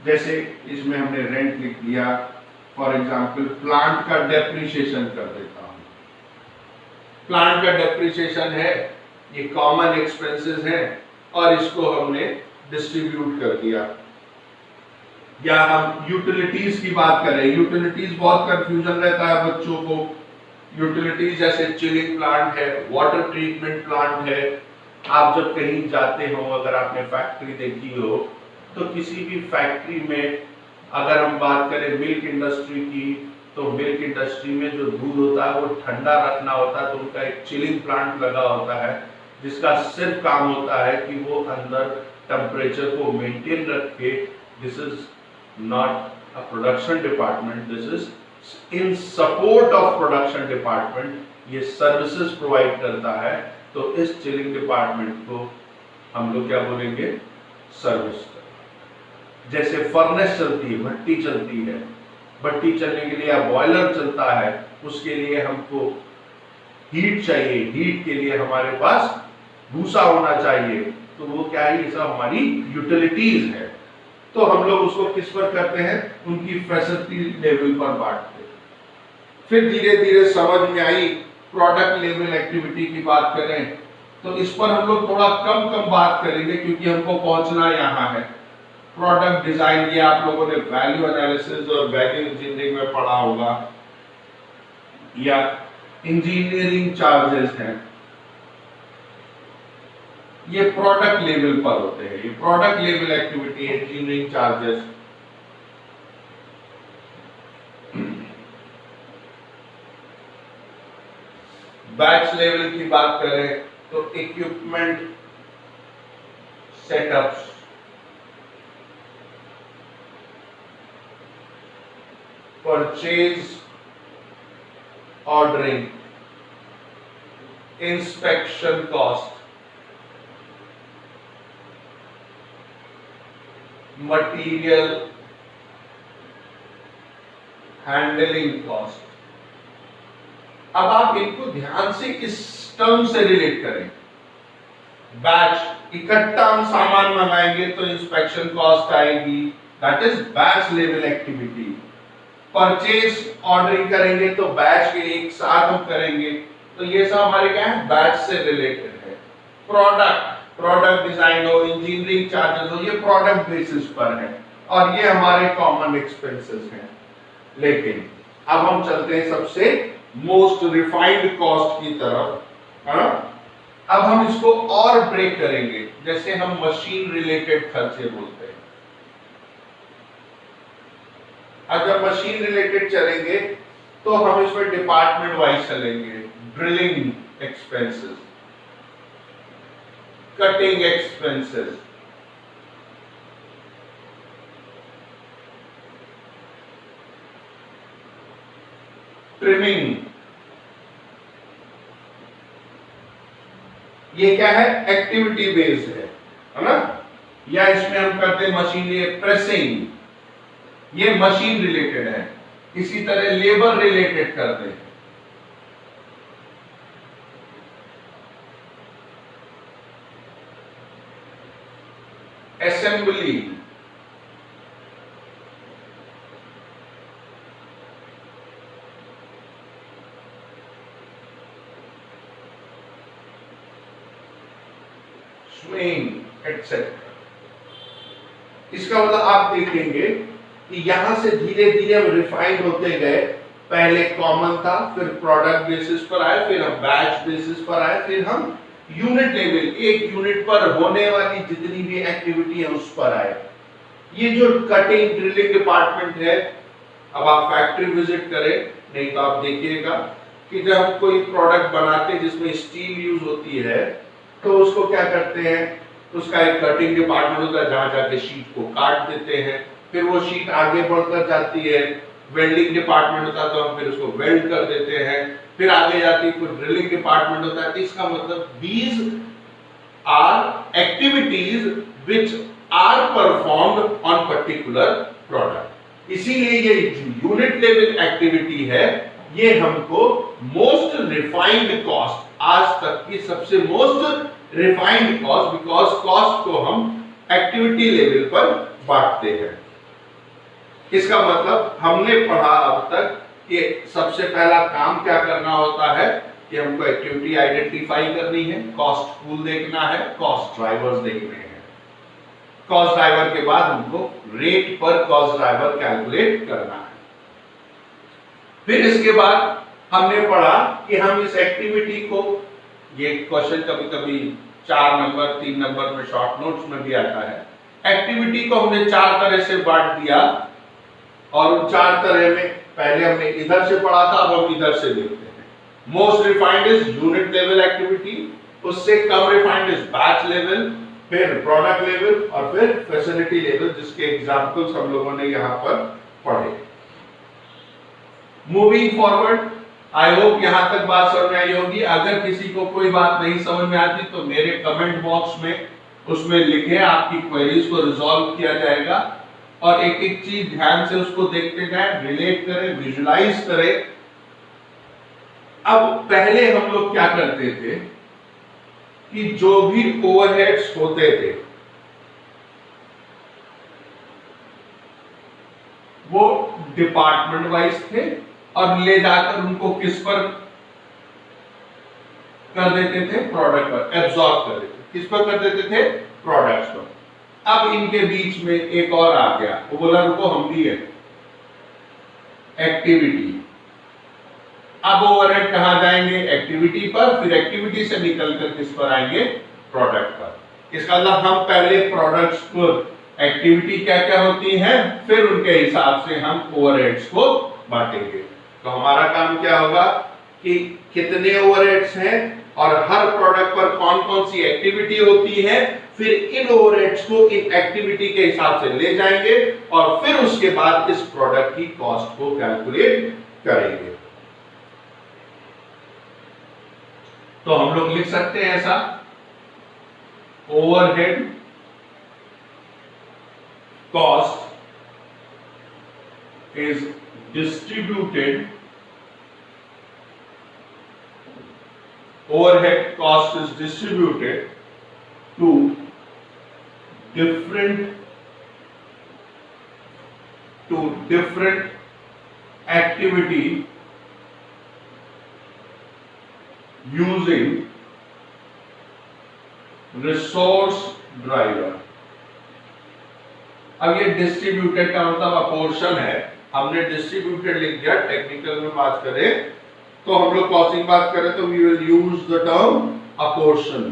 जैसे इसमें हमने रेंट लिख दिया, फॉर एग्जांपल प्लांट का डेप्रिसिएशन कर देता हूं। प्लांट का डेप्रिसिएशन है, ये कॉमन एक्सपेंसेस है और इसको हमने डिस्ट्रीब्यूट कर दिया। या हम यूटिलिटीज की बात करें, यूटिलिटीज बहुत कंफ्यूजन रहता है बच्चों को। यूटिलिटीज जैसे चिलिंग प्लांट है, वाटर ट्रीटमेंट प्लांट है। आप जब कहीं जाते हो, अगर आपने फैक्ट्री देखी हो, तो किसी भी फैक्ट्री में अगर हम बात करें मिल्क इंडस्ट्री की, तो मिल्क इंडस्ट्री में जो दूध होता है वो ठंडा रखना होता है, तो उनका एक चिलिंग प्लांट लगा होता है जिसका सिर्फ काम होता है कि वो अंदर टेम्परेचर को मेंटेन रखे। This is not a production department, this is in support of production department, ये सर्विसेज प्रोवाइड करता है। तो इस चिलिंग डिपार्टमेंट को हम लोग क्या बोलेंगे, सर्विस। जैसे फर्नेस चलती है, भट्टी चलती है, भट्टी चलने के लिए या बॉयलर चलता है, उसके लिए हमको हीट चाहिए, हीट के लिए हमारे पास भूसा होना चाहिए, तो वो क्या है, ये सब हमारी यूटिलिटीज है। तो हम लोग उसको किस पर करते हैं, उनकी फैसिलिटी लेवल पर बांटते हैं। फिर धीरे धीरे समझ में आई प्रोडक्ट लेवल एक्टिविटी की बात करें तो इस पर हम लोग थोड़ा कम बात करेंगे क्योंकि हमको पहुंचना यहाँ है। प्रोडक्ट डिजाइन, ये आप लोगों ने वैल्यू एनालिसिस और वैल्यू इंजीनियरिंग में पढ़ा होगा। या इंजीनियरिंग चार्जेस हैं, ये प्रोडक्ट लेवल पर होते हैं। ये product level activity, engineering charges. Batch level की बात करें तो equipment setups, purchase ordering, inspection cost, material handling cost. अब आप इनको ध्यान से इस टर्म से रिलेट करें। बैच, इकट्ठा हम सामान मंगाएंगे तो इंस्पेक्शन कॉस्ट आएगी, that is batch level activity. Purchase ordering करेंगे तो बैच के एक साथ हम करेंगे, तो ये सब हमारे क्या है, बैच से रिलेटेड है। प्रोडक्ट डिजाइन हो, इंजीनियरिंग चार्जेस हो, ये प्रोडक्ट बेसिस पर है और ये हमारे कॉमन एक्सपेंसेस हैं। लेकिन अब हम चलते हैं सबसे मोस्ट रिफाइंड कॉस्ट की तरफ, है ना। अब हम इसको और ब्रेक करेंगे, जैसे हम मशीन रिलेटेड खर्चे बोलते हैं। अगर मशीन रिलेटेड चलेंगे तो हम इसमें डिपार्टमेंट वाइज चलेंगे। Drilling expenses, cutting expenses, trimming, ये क्या है? एक्टिविटी बेस्ड है ना। या इसमें हम करते हैं मशीन, ये प्रेसिंग, ये मशीन रिलेटेड है। इसी तरह लेबर रिलेटेड करते हैं, असेंबली, स्विंग एटसेट्रा। इसका मतलब आप देखेंगे कि यहां से धीरे धीरे हम रिफाइंड होते गए। पहले कॉमन था, फिर प्रोडक्ट बेसिस पर आए, फिर हम बैच बेसिस पर आए, फिर हम यूनिट लेवल, एक यूनिट पर होने वाली जितनी भी एक्टिविटी है उस पर आए। ये जो कटिंग ड्रिलिंग डिपार्टमेंट है, अब आप फैक्ट्री विजिट करें, नहीं तो आप देखिएगा कि जब हम कोई प्रोडक्ट बनाते हैं जिसमें स्टील यूज होती है तो उसको क्या करते हैं, उसका एक कटिंग डिपार्टमेंट होता है जहां जाके शीट को काट देते हैं, फिर वो शीट आगे बढ़कर जाती है। वेल्डिंग डिपार्टमेंट होता है तो हम फिर उसको वेल्ड कर देते हैं, फिर आगे जाती है, फिर ड्रिलिंग डिपार्टमेंट होता है। इसका मतलब these are activities which are performed on particular product. इसीलिए ये यूनिट लेवल एक्टिविटी है, ये हमको मोस्ट रिफाइंड कॉस्ट, आज तक की सबसे most refined cost, because cost को हम एक्टिविटी लेवल पर बांटते हैं। इसका मतलब हमने पढ़ा अब तक कि सबसे पहला काम क्या करना होता है कि हमको एक्टिविटी आइडेंटिफाई करनी है, कॉस्ट पूल देखना है, कॉस्ट ड्राइवर्स देखने हैं। कॉस्ट ड्राइवर के बाद हमको रेट पर कॉस्ट ड्राइवर कैलकुलेट करना है। फिर इसके बाद हमने पढ़ा कि हम इस एक्टिविटी को, ये क्वेश्चन कभी कभी 4 नंबर 3 नंबर में शॉर्ट नोट्स में भी आता है, एक्टिविटी को हमने 4 तरह से बांट दिया और उन 4 तरह में पहले हमने इधर से पढ़ा था, अब हम इधर से देखते हैं। Most refined is unit level activity, उससे कम रिफाइंड इज बैच लेवल, फिर प्रोडक्ट लेवल और फिर फैसिलिटी लेवल, जिसके एग्जांपल्स हम लोगों ने यहां पर पढ़े। मूविंग फॉरवर्ड, आई होप यहां तक बात समझ में आई होगी। अगर किसी को कोई बात नहीं समझ में आती तो मेरे कमेंट बॉक्स में उसमें लिखें, आपकी क्वेरीज को रिजॉल्व किया जाएगा। और एक एक चीज ध्यान से उसको देखते जाएं, रिलेट करें, विजुलाइज करें। अब पहले हम लोग क्या करते थे कि जो भी ओवरहेड्स होते थे वो डिपार्टमेंट वाइज थे और ले जाकर उनको किस पर कर देते थे? प्रोडक्ट पर एब्सॉर्ब कर देते थे। किस पर कर देते थे? प्रोडक्ट्स पर। अब इनके बीच में एक और आ गया, वो बोला रुको हम भी है, एक्टिविटी। अब ओवरहेड कहां जाएंगे? एक्टिविटी पर, फिर एक्टिविटी से निकलकर किस पर आएंगे? प्रोडक्ट पर। इसका मतलब हम पहले प्रोडक्ट्स को, एक्टिविटी क्या क्या होती है, फिर उनके हिसाब से हम ओवरहेड्स को बांटेंगे। तो हमारा काम क्या होगा कि कितने ओवरहेड्स हैं और हर प्रोडक्ट पर कौन कौन सी एक्टिविटी होती है, फिर इन ओवरहेड्स को इन एक्टिविटी के हिसाब से ले जाएंगे और फिर उसके बाद इस प्रोडक्ट की कॉस्ट को कैलकुलेट करेंगे। तो हम लोग लिख सकते हैं ऐसा, overhead cost is distributed, overhead cost is distributed to different activity using resource driver। अब ये डिस्ट्रीब्यूटेड का मतलब अपोर्शन है, हमने डिस्ट्रीब्यूटेड लिख दिया। टेक्निकल में बात करें तो हम लोग कॉस्टिंग बात करें तो we will use the term apportionment.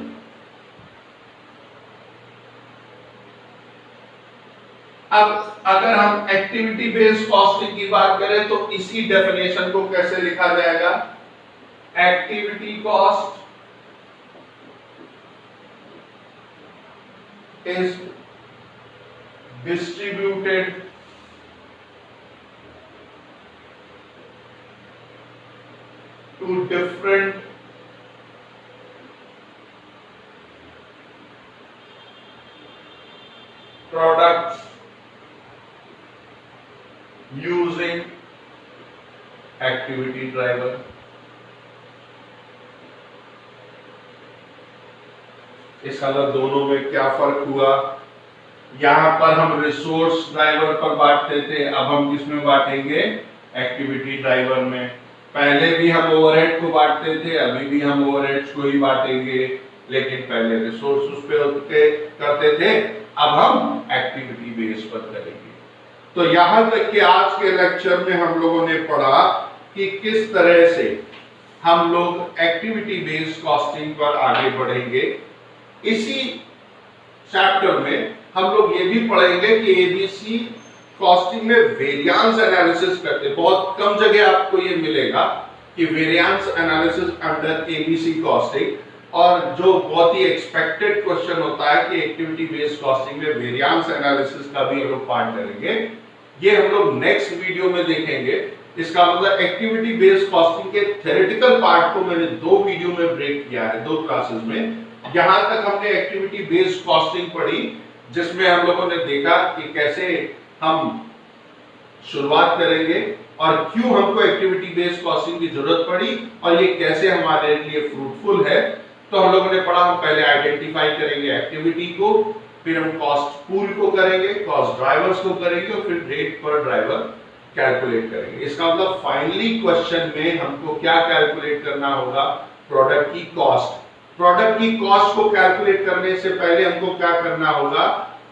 अब अगर हम एक्टिविटी बेस्ड कॉस्टिंग की बात करें तो इसी डेफिनेशन को कैसे लिखा जाएगा? Activity cost is distributed to different products using activity driver. इस अलग दोनों में क्या फर्क हुआ? यहां पर हम रिसोर्स ड्राइवर पर बांटते थे, अब हम किसमें बांटेंगे? एक्टिविटी ड्राइवर में। पहले भी हम ओवरहेड को बांटते थे, अभी भी हम ओवरहेड्स को ही बांटेंगे, लेकिन पहले रिसोर्स उस पे करते थे, अब हम एक्टिविटी बेस पर करेंगे। तो यहां तक कि आज के लेक्चर में हम लोगों ने पढ़ा कि किस तरह से हम लोग एक्टिविटी बेस्ड कॉस्टिंग पर आगे बढ़ेंगे। इसी चैप्टर में हम लोग ये भी पढ़ेंगे कि एबीसी कॉस्टिंग में वेरिएंस एनालिसिस करते। बहुत कम जगह आपको ये मिलेगा कि variance analysis under ABC costing, और जो बहुत ही एक्सपेक्टेड क्वेश्चन होता है कि एक्टिविटी बेस्ड कॉस्टिंग में वेरिएंस एनालिसिस का भी हम लोग पार्ट करेंगे। ये हम लोग नेक्स्ट वीडियो में देखेंगे। इसका मतलब एक्टिविटी बेस्ड कॉस्टिंग के थ्योरेटिकल पार्ट को मैंने 2 वीडियो में ब्रेक किया है, 2 क्लासेस में। यहां तक हमने एक्टिविटी बेस्ड कॉस्टिंग पढ़ी, जिसमें हम लोगों ने देखा कि कैसे हम शुरुआत करेंगे और क्यों हमको एक्टिविटी बेस्ड कॉस्टिंग की जरूरत पड़ी और ये कैसे हमारे लिए फ्रूटफुल है। तो हम लोगों ने पढ़ा, हम पहले आइडेंटिफाई करेंगे एक्टिविटी को, फिर हम कॉस्ट पूल को करेंगे, कॉस्ट ड्राइवर्स को करेंगे और फिर रेट पर ड्राइवर कैलकुलेट करेंगे। इसका मतलब फाइनली क्वेश्चन में हमको क्या कैलकुलेट करना होगा? प्रोडक्ट की कॉस्ट। प्रोडक्ट की कॉस्ट को कैलकुलेट करने से पहले हमको क्या करना होगा?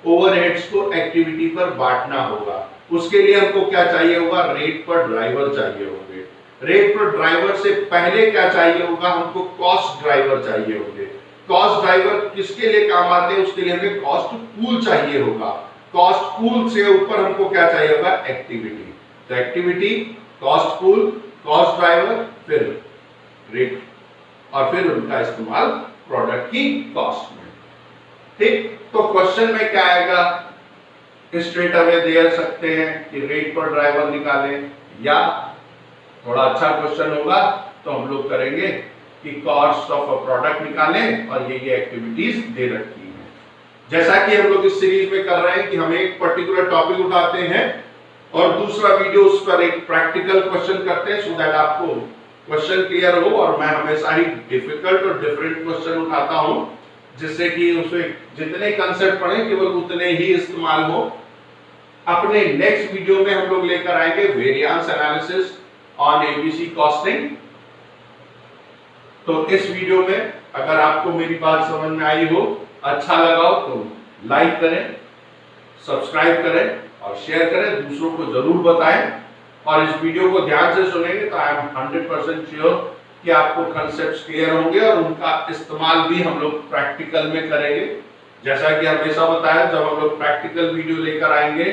ओवरहेड्स को एक्टिविटी पर बांटना होगा। उसके लिए हमको क्या चाहिए होगा? रेट पर ड्राइवर चाहिए होंगे। रेट पर ड्राइवर से पहले क्या चाहिए होगा? हमको कॉस्ट ड्राइवर चाहिए होंगे। कॉस्ट ड्राइवर किसके लिए काम आते हैं? उसके लिए हमें कॉस्ट पूल चाहिए होगा। कॉस्ट पूल से ऊपर हमको क्या चाहिए होगा? एक्टिविटी। तो activity, cost pool, cost driver, फिर रेट, और फिर उनका इस्तेमाल प्रोडक्ट की कॉस्ट में। ठीक, तो क्वेश्चन में क्या आएगा? स्ट्रेट अवे दे सकते हैं कि रेट पर ड्राइवर निकालें, या थोड़ा अच्छा क्वेश्चन होगा तो हम लोग करेंगे कि कॉस्ट ऑफ अ प्रोडक्ट निकालें और ये एक्टिविटीज दे रखी हैं। जैसा कि हम लोग इस सीरीज में कर रहे हैं कि हम एक पर्टिकुलर टॉपिक उठाते हैं और दूसरा वीडियो उस पर एक प्रैक्टिकल क्वेश्चन करते हैं, सो दैट आपको क्वेश्चन क्लियर हो। और मैं हमेशा ही डिफिकल्ट और डिफरेंट क्वेश्चन उठाता हूं, जिससे कि उसमें जितने कंसेप्ट पढ़े केवल उतने ही इस्तेमाल हो। अपने नेक्स्ट वीडियो में हम लोग लेकर आएंगे variance analysis on ABC costing. तो इस वीडियो में अगर आपको मेरी बात समझ में आई हो, अच्छा लगा हो, तो लाइक करें, सब्सक्राइब करें और शेयर करें, दूसरों को जरूर बताएं। और इस वीडियो को ध्यान से सुनेंगे तो आई एम 100% श्योर कि आपको कंसेप्ट्स क्लियर होंगे और उनका इस्तेमाल भी हम लोग प्रैक्टिकल में करेंगे। जैसा कि हमेशा बताया, जब हम लोग प्रैक्टिकल वीडियो लेकर आएंगे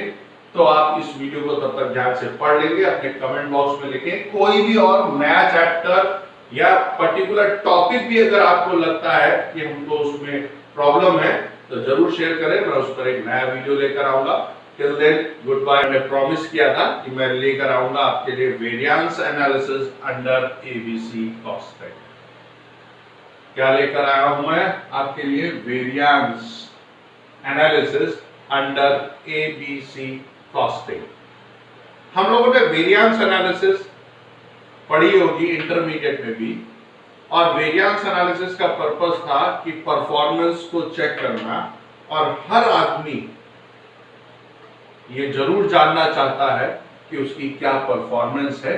तो आप इस वीडियो को तब तक ध्यान से पढ़ लेंगे, अपने कमेंट बॉक्स में लिखें। कोई भी और नया चैप्टर या पर्टिकुलर टॉपिक भी अगर आपको लगता है कि हमको उसमें प्रॉब्लम है तो जरूर शेयर करें, मैं उस पर एक नया वीडियो लेकर आऊंगा। Till then goodbye. मैं प्रॉमिस किया था कि मैं लेकर आऊंगा आपके लिए variance analysis under ABC costing. क्या लेकर आया हूं मैं आपके लिए? Variance analysis under ABC costing. हम लोगों ने वेरिएंस एनालिसिस पढ़ी होगी इंटरमीडिएट में भी, और वेरिएंस एनालिसिस का पर्पस था कि परफॉर्मेंस को चेक करना, और हर आदमी ये जरूर जानना चाहता है कि उसकी क्या परफॉर्मेंस है।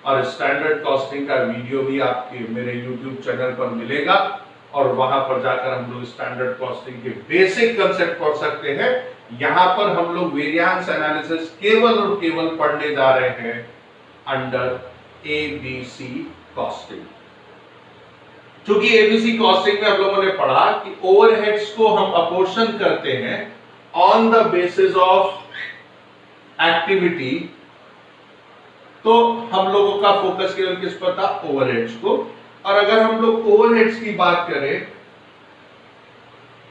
और स्टैंडर्ड कॉस्टिंग का वीडियो भी आपके मेरे YouTube चैनल पर मिलेगा, और वहां पर जाकर हम लोग स्टैंडर्ड कॉस्टिंग के बेसिक कंसेप्ट पढ़ सकते हैं। यहां पर हम लोग वेरिएंस एनालिसिस केवल और केवल पढ़ने जा रहे हैं अंडर एबीसी कॉस्टिंग। क्योंकि एबीसी कॉस्टिंग में हम लोगों ने पढ़ा कि ओवरहेड्स को हम अपोर्शन करते हैं on the basis of activity, तो हम लोगों का फोकस केवल किस पर था? ओवरहेड्स को। और अगर हम लोग ओवरहेड्स की बात करें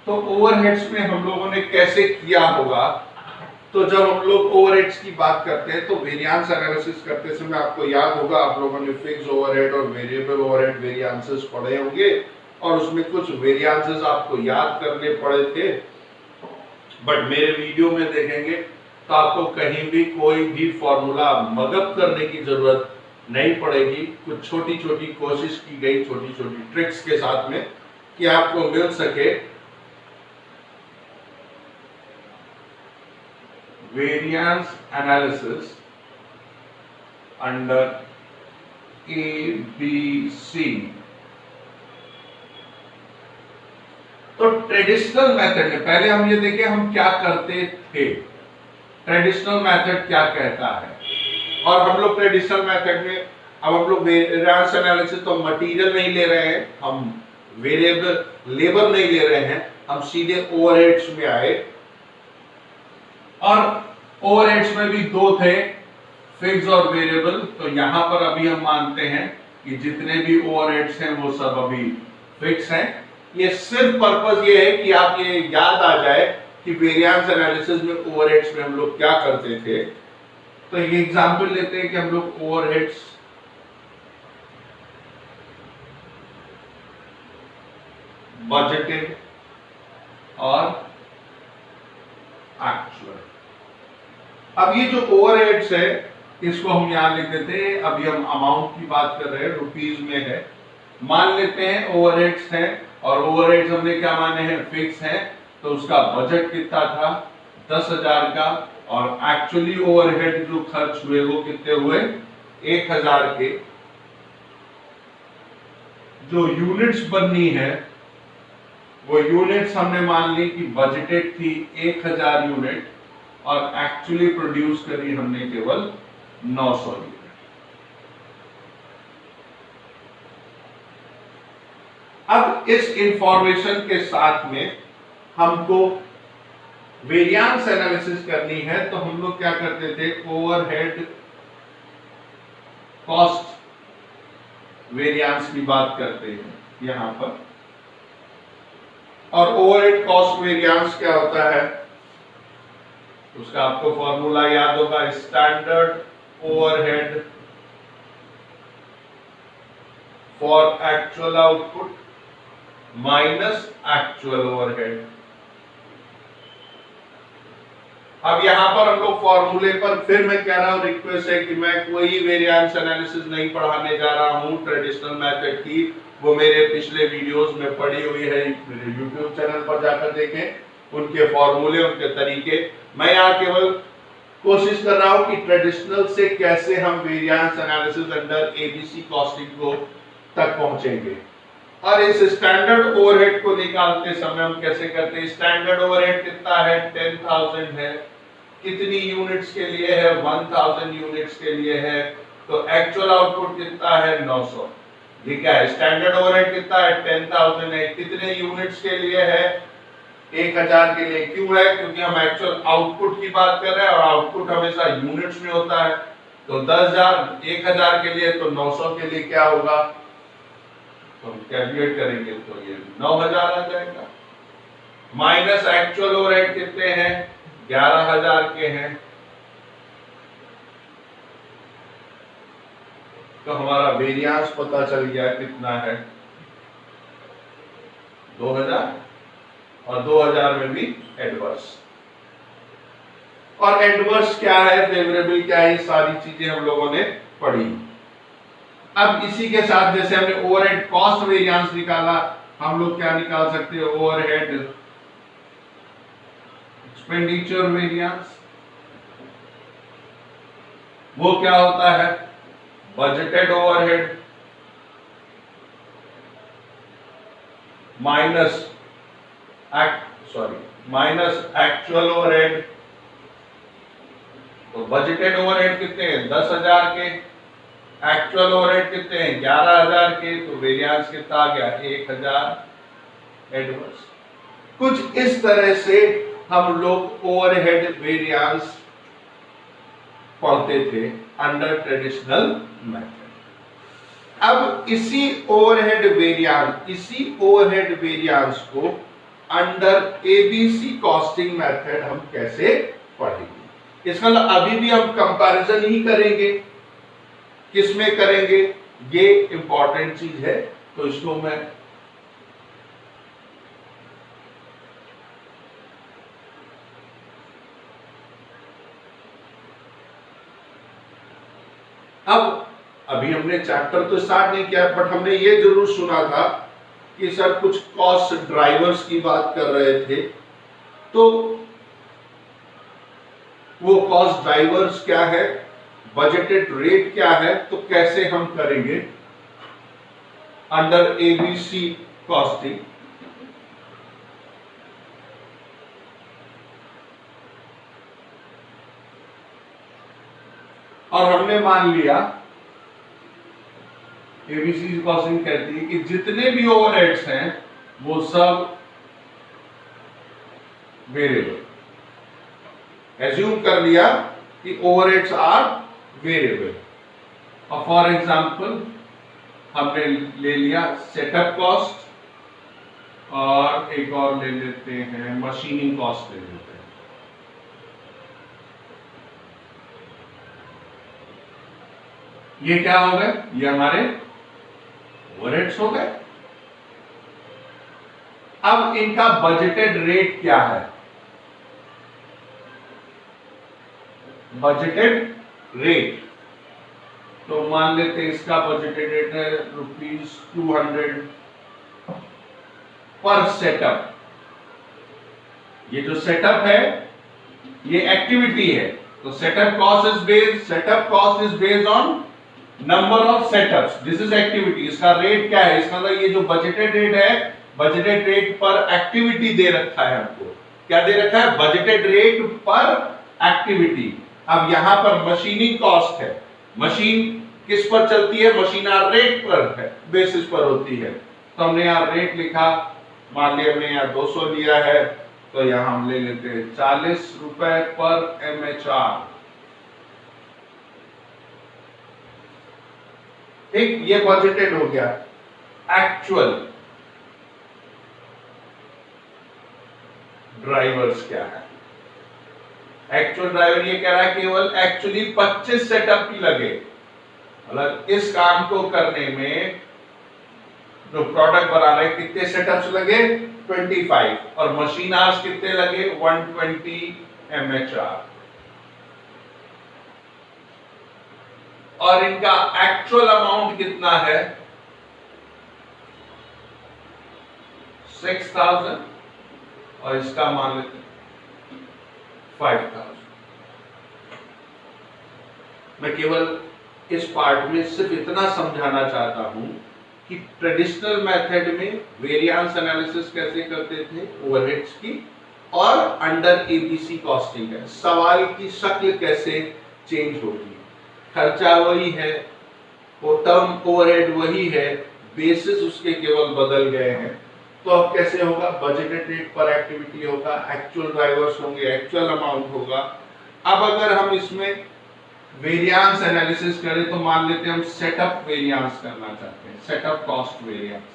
तो ओवरहेड्स में हम लोगों ने कैसे किया होगा? तो जब हम लोग ओवरहेड्स की बात करते हैं तो वेरिएंस एनालिसिस करते समय आपको याद होगा, आप लोगों ने फिक्स ओवरहेड और वेरिएबल ओवरहेड वेरिएंसेस पढ़े होंगे और उसमें कुछ वेरिएंसेस आपको याद करने पड़े थे। बट मेरे वीडियो में देखेंगे तो आपको कहीं भी कोई भी फॉर्मूला मगअप करने की जरूरत नहीं पड़ेगी। कुछ छोटी छोटी कोशिश की गई, छोटी छोटी ट्रिक्स के साथ में, कि आपको मिल सके variance analysis under ABC। तो ट्रेडिशनल मेथड में पहले हम ये देखें हम क्या करते थे, ट्रेडिशनल मेथड क्या कहता है। और हम लोग ट्रेडिशनल मेथड में अब हम लोग वेरिएंस एनालिसिस तो मटेरियल नहीं ले रहे हैं, हम वेरिएबल लेबर नहीं ले रहे हैं, हम सीधे ओवरहेड्स में आए। और ओवरहेड्स में भी दो थे, फिक्स और वेरिएबल। तो यहां पर अभी हम मानते हैं कि जितने भी ओवरहेड्स हैं वो सब अभी फिक्स हैं। ये सिर्फ पर्पस ये है कि आप ये याद आ जाए कि वेरिएंस एनालिसिस में ओवरहेड्स में हम लोग क्या करते थे। तो ये एग्जांपल लेते हैं कि हम लोग ओवरहेड्स बजटेड और एक्चुअल। अब ये जो ओवरहेड्स है इसको हम यहां लिख देते हैं। अभी हम अमाउंट की बात कर रहे हैं, रुपीस में है। मान लेते हैं ओवरहेड्स हैं और ओवरहेड्स हमने क्या माने हैं? फिक्स हैं। तो उसका बजट कितना था? 10,000 का। और एक्चुअली ओवरहेड जो खर्च हुए वो कितने हुए? 1,000 के। जो यूनिट्स बननी है वो यूनिट्स हमने मान ली कि बजटेड थी 1,000 यूनिट और एक्चुअली प्रोड्यूस करी हमने केवल 900 यूनिट। अब इस इंफॉर्मेशन के साथ में हमको वेरिएंस एनालिसिस करनी है तो हम लोग क्या करते थे? ओवरहेड कॉस्ट वेरिएंस की बात करते हैं यहां पर। और ओवरहेड कॉस्ट वेरिएंस क्या होता है? उसका आपको फॉर्मूला याद होगा, standard overhead for actual output minus actual overhead. अब यहां पर हम लोग फॉर्मूले पर फिर मैं कह रहा हूं, रिक्वेस्ट है कि मैं कोई वेरिएंस एनालिसिस नहीं पढ़ाने जा रहा हूं ट्रेडिशनल मेथड की। वो मेरे पिछले वीडियोस में पड़ी हुई है, मेरे YouTube चैनल पर जाकर देखें उनके फॉर्मूले, उनके तरीके। मैं यहाँ केवल कोशिश कर रहा हूं कि ट्रेडिशनल से कैसे हम variance analysis under ABC costing को तक पहुंचेंगे। और इस स्टैंडर्ड ओवरहेड को निकालते समय हम कैसे करते हैं? स्टैंडर्ड ओवरहेड कितना है? 10,000 है। कितनी यूनिट्स के लिए है? 1000 यूनिट्स के लिए है। तो एक्चुअल आउटपुट कितना है? 900। ये क्या है? स्टैंडर्ड ओवरहेड कितना है? 10,000 है। कितने यूनिट्स के लिए है? 1,000 के लिए। क्यों है? क्योंकि हम एक्चुअल आउटपुट की बात कर रहे हैं और आउटपुट हमेशा यूनिट्स में होता है। तो 10,000 1,000 के लिए, तो 900 के लिए क्या होगा? तो हम कैलकुलेट करेंगे तो ये 9,000 आ जाएगा। माइनस एक्चुअल ओवरहेड कितने हैं? 11,000 के हैं। तो हमारा वेरिएंस पता चल गया कितना है? 2000। और 2000 में भी एडवर्स। और एडवर्स क्या है, फेवरेबल क्या है, ये सारी चीजें हम लोगों ने पढ़ी। अब इसी के साथ जैसे हमने ओवरहेड कॉस्ट वेरिएंस निकाला, हम लोग क्या निकाल सकते हैं? Overhead expenditure variance. वो क्या होता है? Budgeted overhead minus actual overhead. तो बजटेड ओवरहेड कितने हैं? 10,000 के। एक्चुअल ओवरहेड कितने हैं? 11,000 के। तो वेरिएंस कितना आ गया? 1,000 एडवर्स। कुछ इस तरह से हम लोग ओवरहेड वेरिएंस पढ़ते थे अंडर ट्रेडिशनल मेथड। अब इसी ओवरहेड वेरिएंस को अंडर एबीसी कॉस्टिंग मेथड हम कैसे पढ़ेंगे। इसका मतलब अभी भी हम कंपैरिजन ही करेंगे, किसमें करेंगे, ये इंपॉर्टेंट चीज है। तो इसको मैं अभी हमने चैप्टर तो स्टार्ट नहीं किया, बट हमने ये जरूर सुना था कि सर कुछ कॉस्ट ड्राइवर्स की बात कर रहे थे। तो वो कॉस्ट ड्राइवर्स क्या है, बजटेड रेट क्या है, तो कैसे हम करेंगे अंडर एबीसी कॉस्टिंग। और हमने मान लिया एबीसी कॉस्टिंग कहती है कि जितने भी ओवरहेड्स हैं वो सब वेरिएबल, एज्यूम कर लिया कि ओवरहेड्स आर वेरिएबल। और फॉर एग्जांपल हमने ले लिया सेटअप कॉस्ट और एक और ले लेते हैं मशीनिंग कॉस्ट ले लेते हैं। ये क्या हो गए, ये हमारे ओवरहेड्स हो गए। अब इनका बजटेड रेट क्या है, बजटेड रेट तो मान लेते हैं इसका बजटेड रेट है ₹200 पर सेटअप। ये जो सेटअप है ये एक्टिविटी है, तो setup cost is based on number of setups, this is activity. इसका रेट क्या है, इसका मतलब ये जो बजटेड रेट है, बजटेड रेट पर एक्टिविटी दे रखा है हमको। क्या दे रखा है, बजटेड रेट पर एक्टिविटी। अब यहां पर मशीनिंग कॉस्ट है, मशीन किस पर चलती है, मशीन आर रेट पर है, बेसिस पर होती है। तो हमने यहां रेट लिखा, मान लिया हमने यहां 200 लिया है, तो यहां हम ले लेते हैं ₹40 पर MHR। ठीक, ये बजटेड हो गया। एक्चुअल ड्राइवर्स क्या है, एक्चुअल ड्राइवर ये कह रहा है केवल एक्चुअली 25 सेटअप ही लगे, मतलब इस काम को करने में जो प्रोडक्ट बना रहे कितने सेटअप्स लगे 25, और मशीन आवर्स कितने लगे 120 MHR। और इनका एक्चुअल अमाउंट कितना है 6000, और इसका मान लेते 5000। मैं केवल इस पार्ट में सिर्फ इतना समझाना चाहता हूं कि ट्रेडिशनल मेथड में वेरिएंस एनालिसिस कैसे करते थे ओवरहेड्स की, और अंडर एबीसी कॉस्टिंग है, सवाल की शक्ल कैसे चेंज होगी। खर्चा वही है, वो टर्म ओवरहेड वही है, बेसिस उसके केवल बदल गए हैं। तो अब कैसे होगा, बजटेड रेट पर एक्टिविटी होगा, एक्चुअल ड्राइवर्स होंगे, एक्चुअल अमाउंट होगा। अब अगर हम इसमें वेरिएंस एनालिसिस करें तो मान लेते हैं हम सेटअप वेरिएंस करना चाहते हैं, सेटअप कॉस्ट वेरिएंस।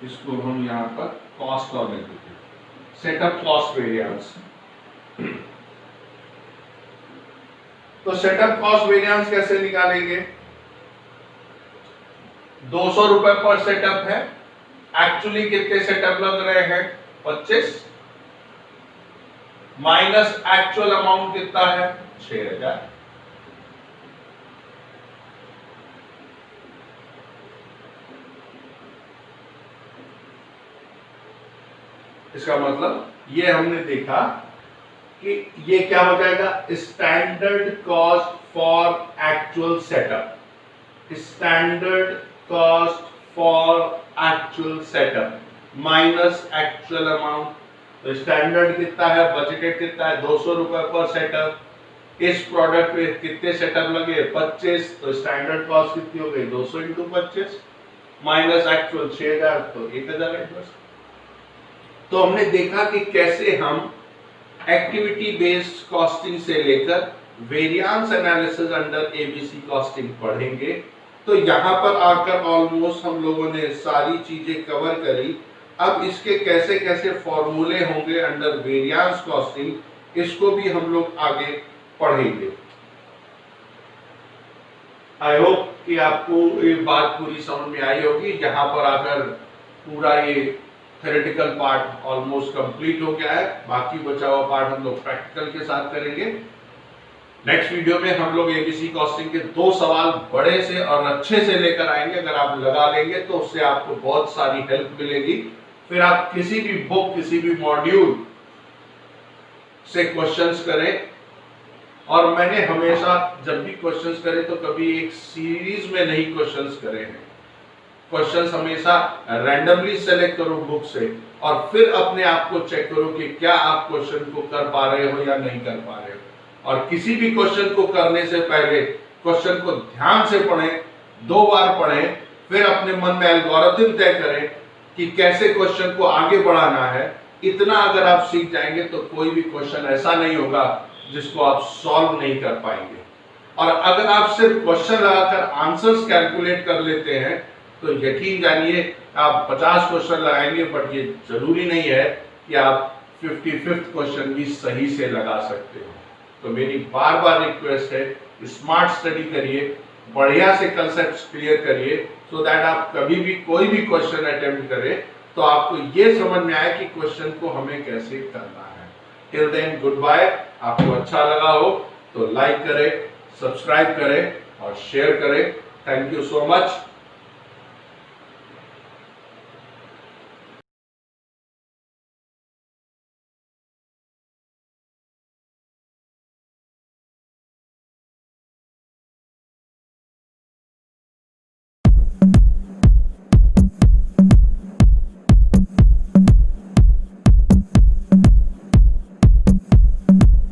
इसको हम यहां पर कॉस्ट और लिख देते हैं, सेटअप कॉस्ट वेरिएंस। तो सेटअप कॉस्ट वेरिएंस कैसे निकालेंगे, 200 रुपए पर सेटअप है, एक्चुअली कितने सेटअप लग रहे हैं 25, माइनस एक्चुअल अमाउंट कितना है 6000। इसका मतलब ये हमने देखा कि ये क्या हो जाएगा, standard cost for actual setup, standard cost for actual setup minus actual amount. तो स्टैंडर्ड कितना है, बजटेड कितना है 200 रुपए पर सेटअप। इस प्रोडक्ट पे कितने सेटअप लगे 25, तो स्टैंडर्ड कॉस्ट कितनी हो गई 200 × 25 माइनस एक्चुअल 6000, तो 1000 एडवर्स। तो हमने देखा कि कैसे हम एक्टिविटी बेस्ड कॉस्टिंग से लेकर variance analysis under ABC costing पढ़ेंगे। तो यहाँ पर आकर ऑलमोस्ट हम लोगों ने सारी चीजें कवर करी। अब इसके कैसे कैसे फॉर्मूले होंगे अंडर वेरिएंस कॉस्टिंग, इसको भी हम लोग आगे पढ़ेंगे। आई होप कि आपको ये बात पूरी समझ में आई होगी। यहाँ पर आकर पूरा ये थ्योरेटिकल पार्ट ऑलमोस्ट कंप्लीट हो गया है। बाकी बचा हुआ पार्ट हम लोग प्रैक्टिकल के साथ करेंगे। नेक्स्ट वीडियो में हम लोग एबीसी कॉस्टिंग के 2 सवाल बड़े से और अच्छे से लेकर आएंगे। अगर आप लगा लेंगे तो उससे आपको बहुत सारी हेल्प मिलेगी। फिर आप किसी भी बुक, किसी भी मॉड्यूल से क्वेश्चंस करें। और मैंने हमेशा जब भी क्वेश्चंस करे तो कभी एक सीरीज में नहीं क्वेश्चंस करे हैं। क्वेश्चंस हमेशा रैंडमली सेलेक्ट करो बुक से और फिर अपने आप को चेक करो कि क्या आप क्वेश्चन को कर पा रहे हो या नहीं कर पा रहे हो। और किसी भी क्वेश्चन को करने से पहले क्वेश्चन को ध्यान से पढ़ें, 2 बार पढ़ें, फिर अपने मन में एल्गोरिथम तय करें कि कैसे क्वेश्चन को आगे बढ़ाना है। इतना अगर आप सीख जाएंगे तो कोई भी क्वेश्चन ऐसा नहीं होगा जिसको आप सॉल्व नहीं कर पाएंगे। और अगर आप सिर्फ क्वेश्चन लगाकर आंसर्स कैलकुलेट कर लेते हैं तो यकीन जानिए आप 50 क्वेश्चन लगाएंगे, बट ये जरूरी नहीं है कि आप 55th क्वेश्चन भी सही से लगा सकते हो। तो मेरी बार बार रिक्वेस्ट है, स्मार्ट स्टडी करिए, बढ़िया से कंसेप्ट्स क्लियर करिए, सो दैट आप कभी भी कोई भी क्वेश्चन अटेम्प्ट करें तो आपको ये समझ में आए कि क्वेश्चन को हमें कैसे करना है। Till then goodbye. आपको अच्छा लगा हो तो लाइक करें, सब्सक्राइब करें और शेयर करें। Thank you so much.